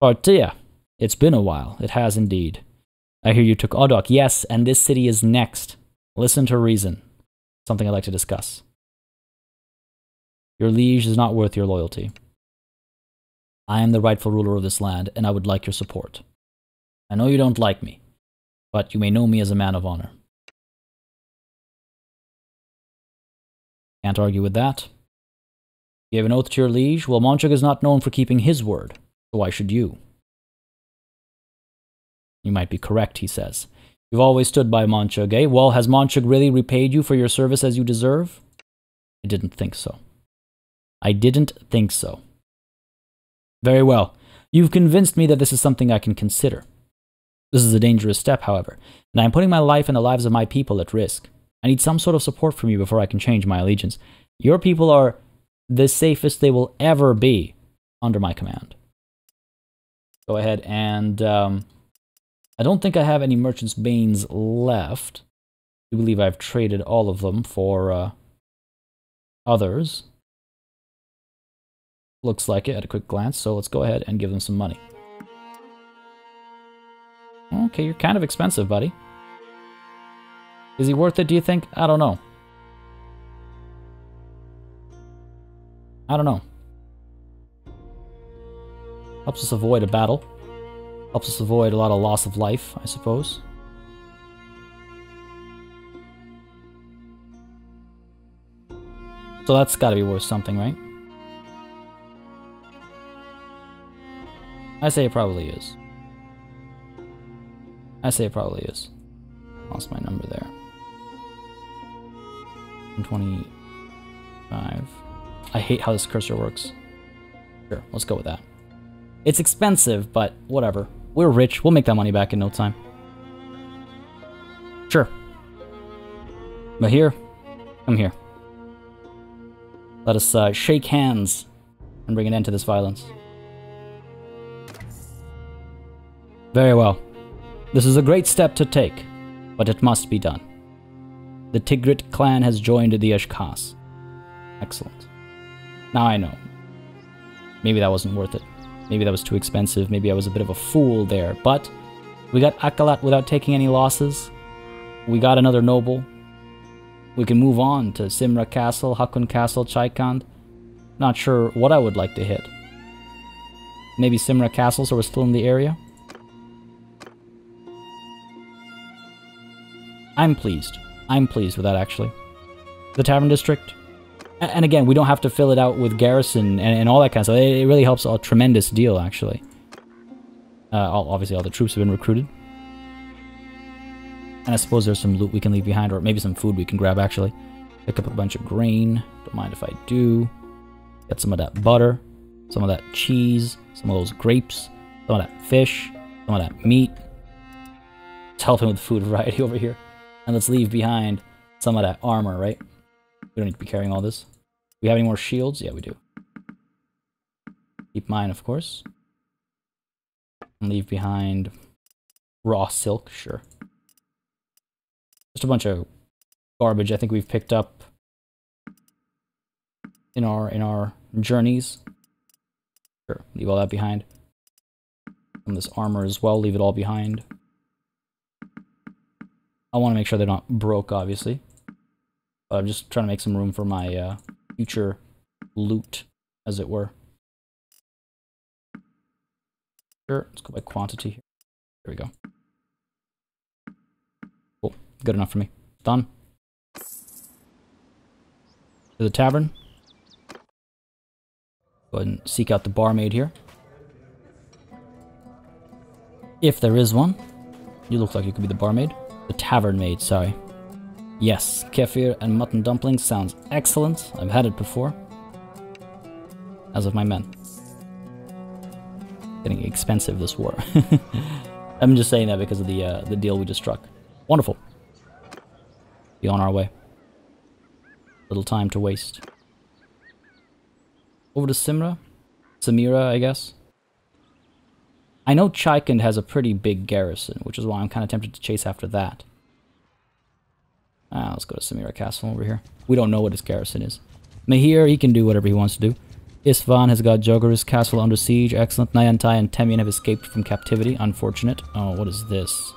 Partia, it's been a while. It has indeed. I hear you took Odok. Yes, and this city is next. Listen to reason. Something I'd like to discuss. Your liege is not worth your loyalty. I am the rightful ruler of this land, and I would like your support. I know you don't like me, but you may know me as a man of honor. Can't argue with that. You gave an oath to your liege. Well, Monchuk is not known for keeping his word, so why should you? You might be correct, he says. You've always stood by Monchuk, eh? Well, has Monchuk really repaid you for your service as you deserve? I didn't think so. I didn't think so. Very well. You've convinced me that this is something I can consider. This is a dangerous step, however, and I am putting my life and the lives of my people at risk. I need some sort of support from you before I can change my allegiance. Your people are the safest they will ever be under my command. Go ahead and... I don't think I have any Merchant's Banes left. I believe I've traded all of them for others. Looks like it at a quick glance, so let's go ahead and give them some money. Okay, you're kind of expensive, buddy. Is he worth it, do you think? I don't know. I don't know. Helps us avoid a battle. Helps us avoid a lot of loss of life, I suppose. So that's gotta be worth something, right? I say it probably is. I say it probably is. Lost my number there. 125. I hate how this cursor works. Sure, let's go with that. It's expensive, but whatever. We're rich. We'll make that money back in no time. Sure. But here, come here. Let us shake hands and bring an end to this violence. Very well. This is a great step to take, but it must be done. The Tigrit clan has joined the Ashkas. Excellent. Now I know. Maybe that wasn't worth it. Maybe that was too expensive. Maybe I was a bit of a fool there. But we got Akalat without taking any losses. We got another noble. We can move on to Simra Castle, Hakun Castle, Chaikand. Not sure what I would like to hit. Maybe Simra Castle, so we're still in the area. I'm pleased. I'm pleased with that, actually. The Tavern District. And again, we don't have to fill it out with garrison and all that kind of stuff. It really helps a tremendous deal, actually. Obviously, all the troops have been recruited. And I suppose there's some loot we can leave behind, or maybe some food we can grab, actually. Pick up a bunch of grain. Don't mind if I do. Get some of that butter, some of that cheese, some of those grapes, some of that fish, some of that meat. It's helping with food variety over here. And let's leave behind some of that armor, right? We don't need to be carrying all this. We have any more shields? Yeah, we do. Keep mine, of course. And leave behind raw silk, sure. Just a bunch of garbage I think we've picked up in our journeys. Sure, leave all that behind. And this armor as well, leave it all behind. I want to make sure they're not broke, obviously. But I'm just trying to make some room for my future loot, as it were. Sure, let's go by quantity here. There we go. Cool, good enough for me. Done. To the tavern. Go ahead and seek out the barmaid here. If there is one. You look like you could be the barmaid. The tavern maid, sorry. Yes, kefir and mutton dumplings sounds excellent. I've had it before. As of my men. Getting expensive this war. I'm just saying that because of the deal we just struck. Wonderful. Be on our way. Little time to waste. Over to Simra? Samira, I guess. I know Chaikand has a pretty big garrison, which is why I'm kind of tempted to chase after that. Let's go to Samira Castle over here. We don't know what his garrison is. Mahir, he can do whatever he wants to do. Isfahan has got Jogar's castle under siege. Excellent. Nyantai and Temian have escaped from captivity. Unfortunate. Oh, what is this?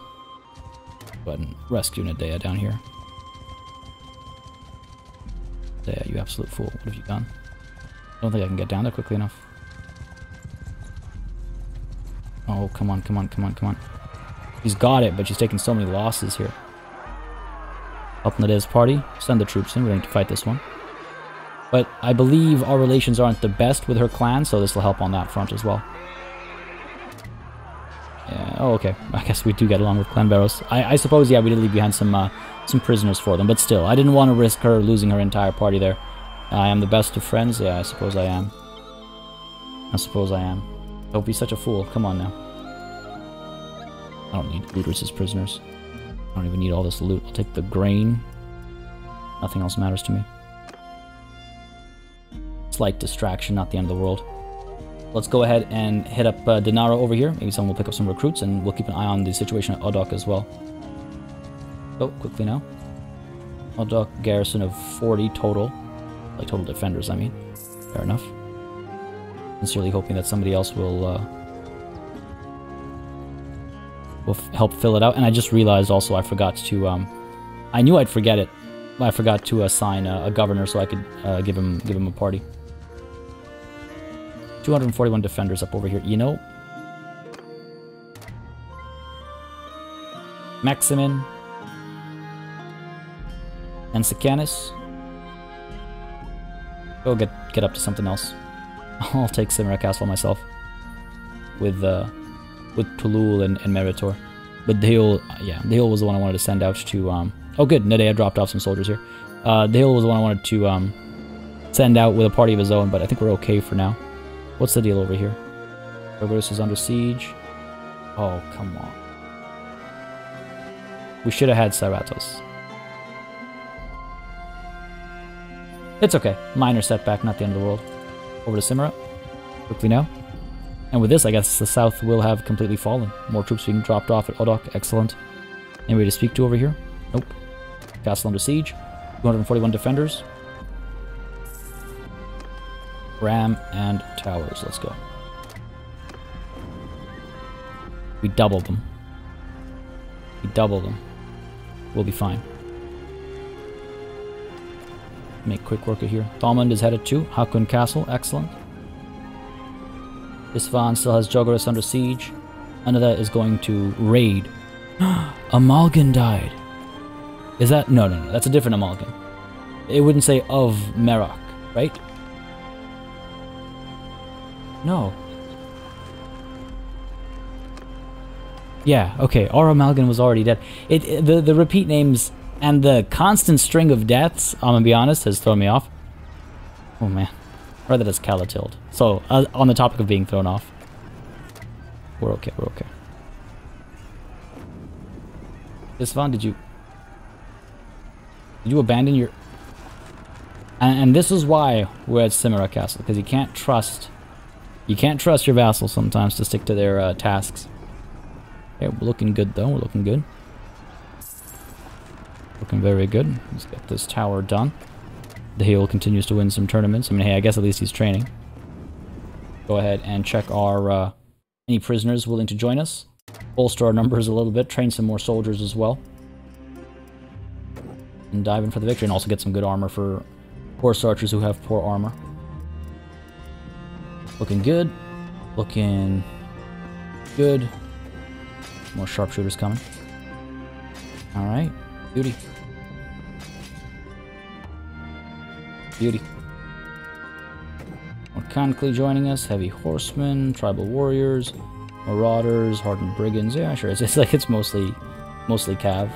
Go ahead and rescue Nadea down here. Nadea, you absolute fool. What have you done? I don't think I can get down there quickly enough. Oh, come on, come on, come on, come on. She's got it, but she's taking so many losses here. Help Nadea's party. Send the troops in. We don't need to fight this one. But I believe our relations aren't the best with her clan, so this will help on that front as well. Yeah, oh, okay. I guess we do get along with Clan Barrows. I suppose, yeah, we did leave behind some prisoners for them, but still, I didn't want to risk her losing her entire party there. I am the best of friends? Yeah, I suppose I am. I suppose I am. Don't be such a fool. Come on now. I don't need looters as prisoners. I don't even need all this loot. I'll take the grain. Nothing else matters to me. Slight distraction, not the end of the world. Let's go ahead and hit up Dinara over here. Maybe someone will pick up some recruits, and we'll keep an eye on the situation at Odok as well. Oh, quickly now. Odok garrison of 40 total. Like total defenders, I mean. Fair enough. Sincerely hoping that somebody else will help fill it out. And I just realized also I forgot to... I knew I'd forget it. I forgot to assign a governor so I could give him a party. 241 defenders up over here. You know... Maximin. And Sikanis. Go get up to something else. I'll take Simra Castle myself. With Tulul and Meritor. But Dehul, yeah, Dehul was the one I wanted to send out to, oh good, Nadea dropped off some soldiers here. Dehul was the one I wanted to, send out with a party of his own, but I think we're okay for now. What's the deal over here? Rogarus is under siege. Oh, come on. We should have had Saratos. It's okay. Minor setback, not the end of the world. Over to Simra. Quickly now. And with this, I guess the south will have completely fallen. More troops being dropped off at Odok. Excellent. Anybody to speak to over here? Nope. Castle under siege. 241 defenders. Ram and towers. Let's go. We doubled them. We doubled them. We'll be fine. Make quick work of here. Thomund is headed to Hakun Castle. Excellent. Isfahan still has Jogorus under siege. Anada is going to raid. Amalgan died. Is that? No, no, no. That's a different Amalgan. It wouldn't say of Merak, right? No. Yeah, okay. Our Amalgan was already dead. The repeat names and the constant string of deaths, I'm gonna be honest, has thrown me off. Oh man. Rather that's Calatild. So, on the topic of being thrown off. We're okay, we're okay. Isfahan, did you abandon your... And this is why we're at Cimera Castle, because you can't trust your vassals sometimes to stick to their tasks. Okay, we're looking good though, we're looking good. Looking very good. Let's get this tower done. The Heel continues to win some tournaments. I mean, hey, I guess at least he's training. Go ahead and check our any prisoners willing to join us. Bolster our numbers a little bit. Train some more soldiers as well. And dive in for the victory. And also get some good armor for horse archers who have poor armor. Looking good. Looking good. More sharpshooters coming. Alright. Beauty. Beauty. Mechanically joining us, heavy horsemen, tribal warriors, marauders, hardened brigands. Yeah, sure. It's like it's mostly cav.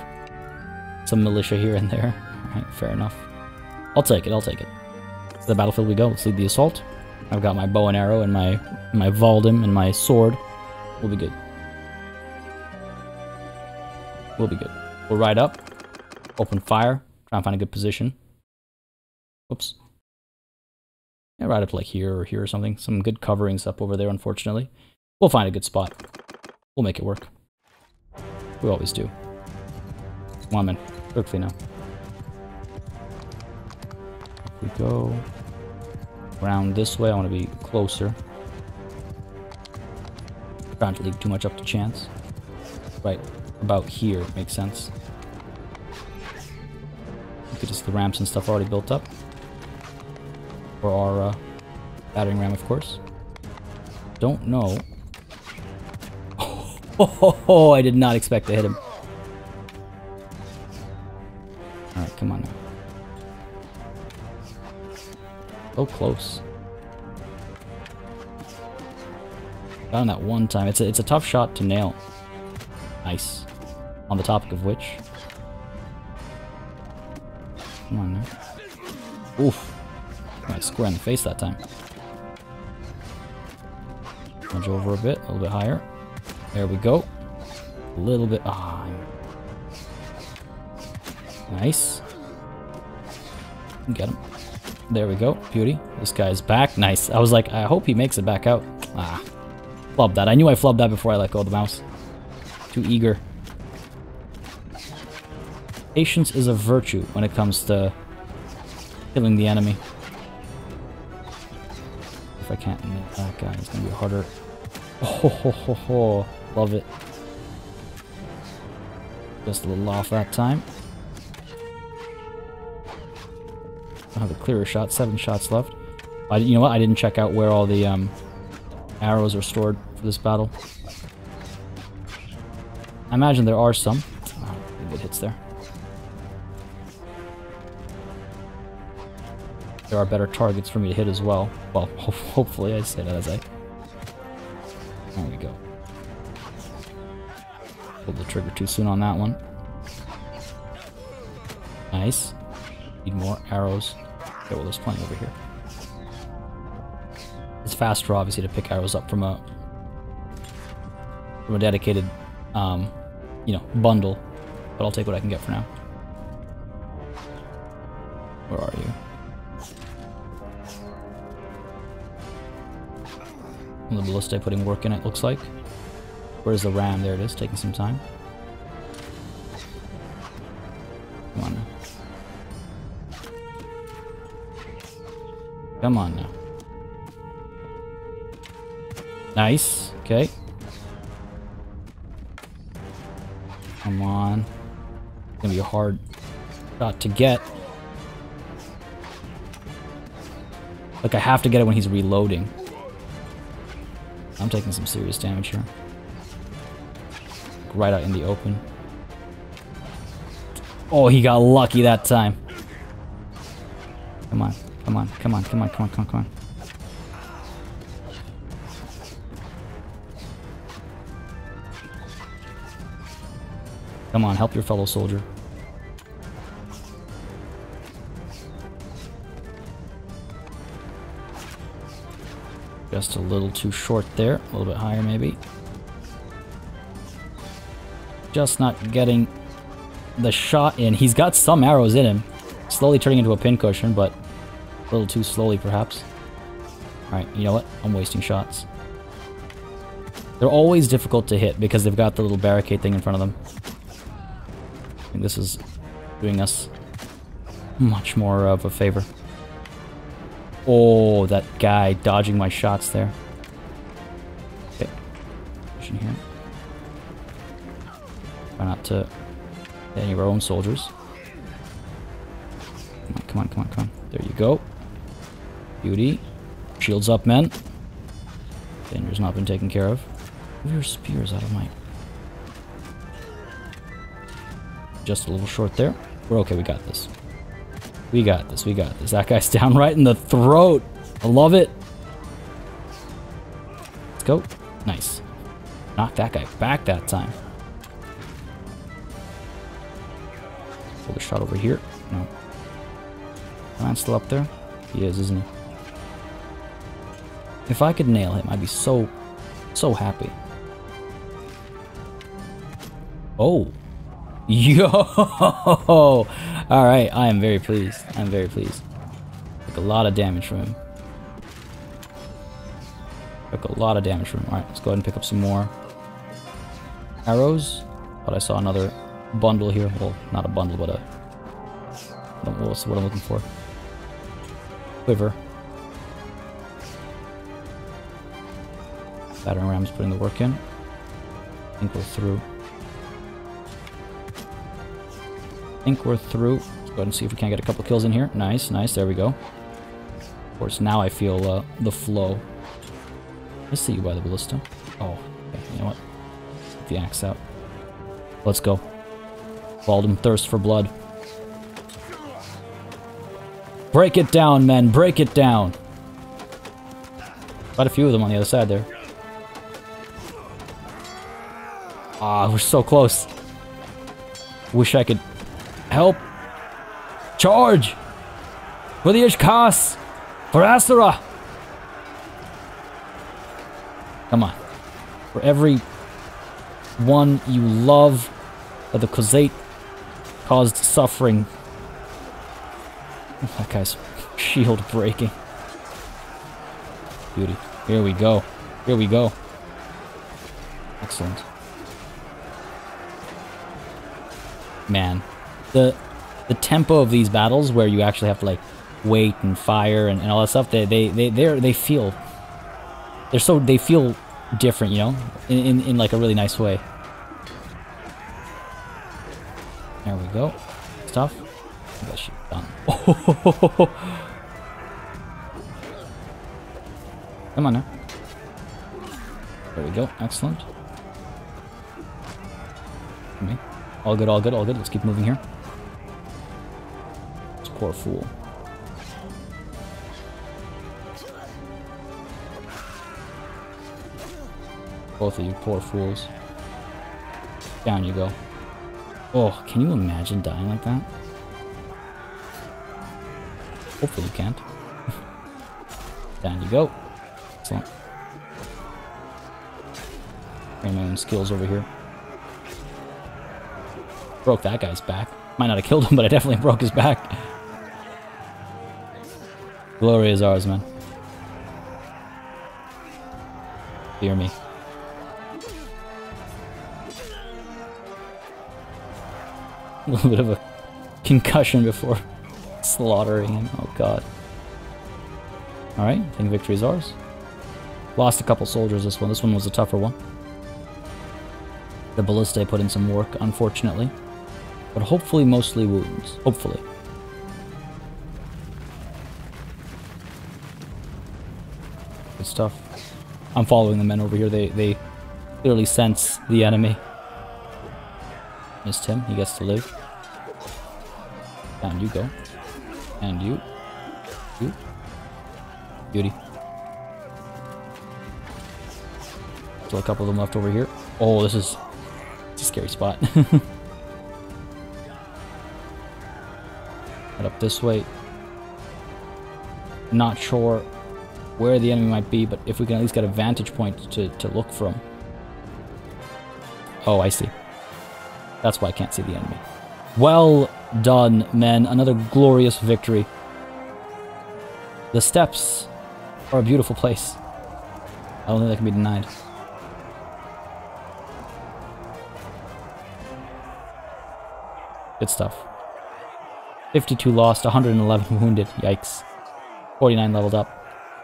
Some militia here and there. Alright, fair enough. I'll take it, I'll take it. To the battlefield we go. Let's lead the assault. I've got my bow and arrow and my Valdim and my sword. We'll be good. We'll be good. We'll ride up. Open fire. Try and find a good position. Oops. Yeah, right up like here or something. Some good coverings up over there, unfortunately. We'll find a good spot. We'll make it work. We always do. Come on, man. Quickly now. Up we go. Around this way. I want to be closer. Trying to leave too much up to chance. Right about here makes sense. Look at just the ramps and stuff already built up. For our battering ram, of course. Don't know. Oh, I did not expect to hit him. Alright, come on now. So close. Got him that one time. It's a tough shot to nail. Nice. On the topic of which. Come on now. Oof. Right, square in the face that time. Nudge over a bit, a little bit higher. There we go. A little bit. Ah. Nice. Get him. There we go. Beauty. This guy's back. Nice. I was like, I hope he makes it back out. Ah. Flubbed that. I knew I flubbed that before I let go of the mouse. Too eager. Patience is a virtue when it comes to killing the enemy. If I can't hit that guy, it's gonna be harder. Oh, love it. Just a little off that time. I have a clearer shot. 7 shots left. You know what? I didn't check out where all the arrows are stored for this battle. I imagine there are some. Oh, good hits there. There are better targets for me to hit as well. Well, hopefully I say that as I... There we go. Pulled the trigger too soon on that one. Nice. Need more arrows. Okay, well there's plenty over here. It's faster, obviously, to pick arrows up from a dedicated, you know, bundle. But I'll take what I can get for now. Where are you? The ballista putting work in it, looks like. Where's the ram? There it is, taking some time. Come on now. Come on now. Nice. Okay. Come on. It's gonna be a hard shot to get. Like, I have to get it when he's reloading. I'm taking some serious damage here. Right out in the open. Oh, he got lucky that time. Come on. Come on, come on, come on, come on, come on, come on. Come on, help your fellow soldier. Just a little too short there. A little bit higher, maybe. Just not getting the shot in. He's got some arrows in him. Slowly turning into a pincushion, but a little too slowly, perhaps. Alright, you know what? I'm wasting shots. They're always difficult to hit because they've got the little barricade thing in front of them. I think this is doing us much more of a favor. Oh, that guy dodging my shots there. Okay. Pushing here. Try not to hit any of our own soldiers. Come on, come on, come on. There you go. Beauty. Shields up, men. Danger's not been taken care of. Move your spears out of my... Just a little short there. We're okay, we got this. We got this, we got this. That guy's down right in the throat. I love it. Let's go. Nice. Knock that guy back that time. Pull the shot over here. No. Man's still up there? He is, isn't he? If I could nail him, I'd be so happy. Oh. Yo! Alright, I am very pleased. I'm very pleased. Took a lot of damage from him. Took a lot of damage from him. Alright, let's go ahead and pick up some more arrows. Thought I saw another bundle here. Well, not a bundle, but a... What's what I'm looking for? Quiver. Battering ram's putting the work in. I think we're through. I think we're through. Let's go ahead and see if we can't get a couple kills in here. Nice, nice. There we go. Of course, now I feel the flow. I see you by the ballista. Oh, okay. You know what? Get the axe out. Let's go. Baldum thirst for blood. Break it down, men. Break it down. Quite a few of them on the other side there. Ah, we're so close. Wish I could help. Charge! For the Ishkas! For Aserai! Come on. For every one you love that the Khuzait caused suffering. Oh, that guy's shield breaking. Beauty. Here we go. Here we go. Excellent. Man. The tempo of these battles where you actually have to like wait and fire and all that stuff, they feel they feel different, you know, in like a really nice way. There we go. Stuff. I got shit done. Come on now. There we go. Excellent. Okay. All good, all good, all good. Let's keep moving here. This poor fool. Both of you poor fools. Down you go. Oh, can you imagine dying like that? Hopefully you can't. Down you go. Excellent. Bring my own skills over here. Broke that guy's back. Might not have killed him, but I definitely broke his back. Glory is ours, man. Fear me. A little bit of a concussion before slaughtering him. Oh god. Alright, I think victory is ours. Lost a couple soldiers this one. This one was a tougher one. The ballista put in some work, unfortunately. But hopefully mostly wounds. Hopefully. Good stuff. I'm following the men over here. They clearly sense the enemy. Missed him. He gets to live. Down you go. And you. You. Beauty. Still a couple of them left over here. Oh, this is a scary spot. Head up this way. Not sure where the enemy might be, but if we can at least get a vantage point to look from. Oh, I see. That's why I can't see the enemy. Well done, men. Another glorious victory. The steppes are a beautiful place. I don't think that can be denied. Good stuff. 52 lost, 111 wounded. Yikes. 49 leveled up.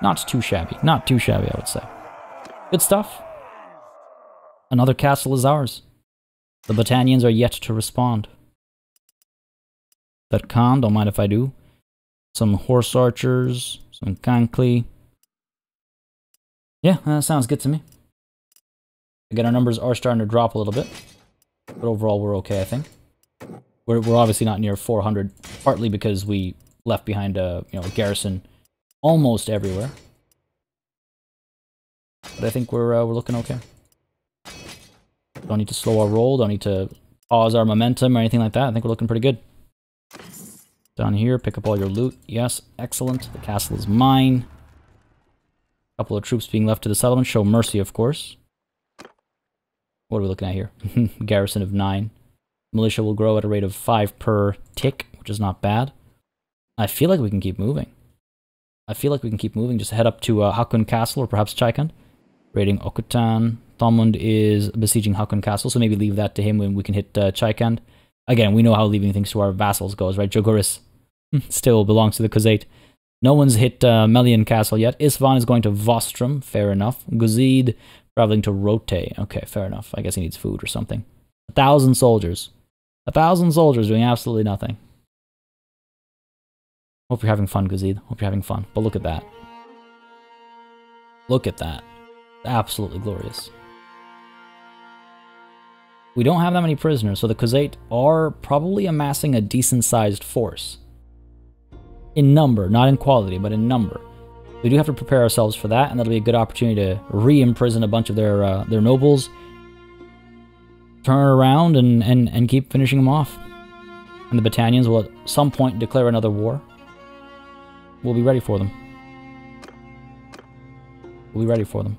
Not too shabby. Not too shabby, I would say. Good stuff. Another castle is ours. The Battanians are yet to respond. That Khan, don't mind if I do. Some horse archers, some Kankli. Yeah, that sounds good to me. Again, our numbers are starting to drop a little bit. But overall, we're okay, I think. We're obviously not near 400, partly because we left behind a a garrison almost everywhere. But I think we're looking okay. Don't need to slow our roll, don't need to pause our momentum or anything like that. I think we're looking pretty good. Down here, pick up all your loot. Yes, excellent. The castle is mine. A couple of troops being left to the settlement. Show mercy, of course. What are we looking at here? Garrison of 9. Militia will grow at a rate of 5 per tick, which is not bad. I feel like we can keep moving. Just head up to Hakun Castle or perhaps Chaikand. Raiding Okutan. Thomund is besieging Hakun Castle, so maybe leave that to him when we can hit Chaikand. Again, we know how leaving things to our vassals goes, right? Jogoris still belongs to the Khuzait. No one's hit Melian Castle yet. Isfahan is going to Vostrom, fair enough. Guzid traveling to Rote. Okay, fair enough. I guess he needs food or something. 1,000 soldiers. 1,000 soldiers doing absolutely nothing. Hope you're having fun, Guzid. Hope you're having fun. But look at that. Look at that. Absolutely glorious. We don't have that many prisoners, so the Khuzait are probably amassing a decent-sized force. In number, not in quality, but in number. We do have to prepare ourselves for that, and that'll be a good opportunity to re-imprison a bunch of their nobles, turn around, and keep finishing them off. And the Battanians will at some point declare another war. We'll be ready for them. We'll be ready for them.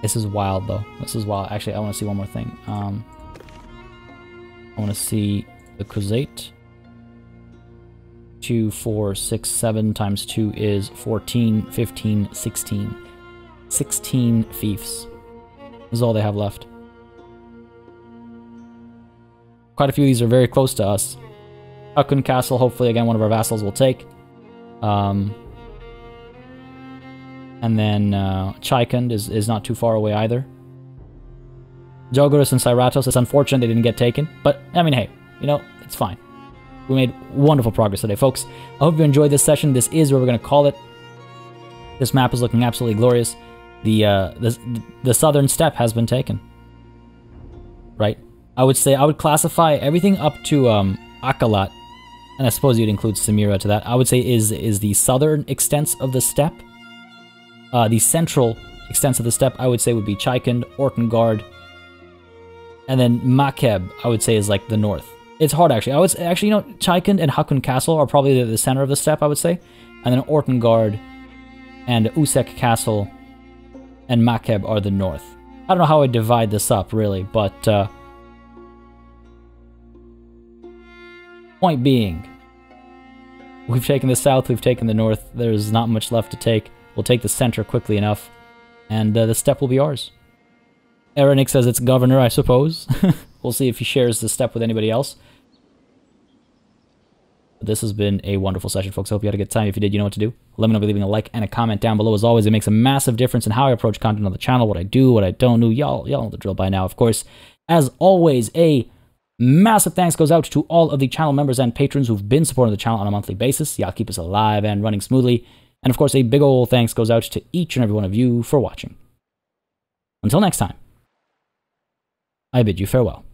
This is wild, though. This is wild. Actually, I want to see one more thing. I want to see the Khuzait. 2, 4, 6, 7 times 2 is 14, 15, 16. 16 fiefs. This is all they have left. Quite a few of these are very close to us. Hakun Castle, hopefully, again, one of our vassals will take. And then Chaikand is not too far away either. Jogoris and Cyratos, it's unfortunate they didn't get taken. But, I mean, hey, it's fine. We made wonderful progress today, folks. I hope you enjoyed this session. This is where we're going to call it. This map is looking absolutely glorious. The southern steppe has been taken. Right? I would say I would classify everything up to Akalat, and I suppose you'd include Samira to that. I would say is the southern extents of the steppe. The central extents of the steppe, I would say, would be Chaikand, Ortengard, and then Makeb, I would say, is like the north. It's hard, actually. I would say, actually, Chaikand and Hakun Castle are probably the center of the steppe, I would say. And then Ortengard and Usek Castle and Makeb are the north. I don't know how I divide this up, really, but point being, we've taken the south, we've taken the north. There's not much left to take. We'll take the center quickly enough, and the steppe will be ours. Erenik says it's governor, I suppose. We'll see if he shares the steppe with anybody else. But this has been a wonderful session, folks. I hope you had a good time. If you did, you know what to do. Let me know by leaving a like and a comment down below. As always, it makes a massive difference in how I approach content on the channel, what I do, what I don't do. Y'all know the drill by now, of course. As always, a massive thanks goes out to all of the channel members and patrons who've been supporting the channel on a monthly basis. Y'all keep us alive and running smoothly. And of course, a big ol' thanks goes out to each and every one of you for watching. Until next time, I bid you farewell.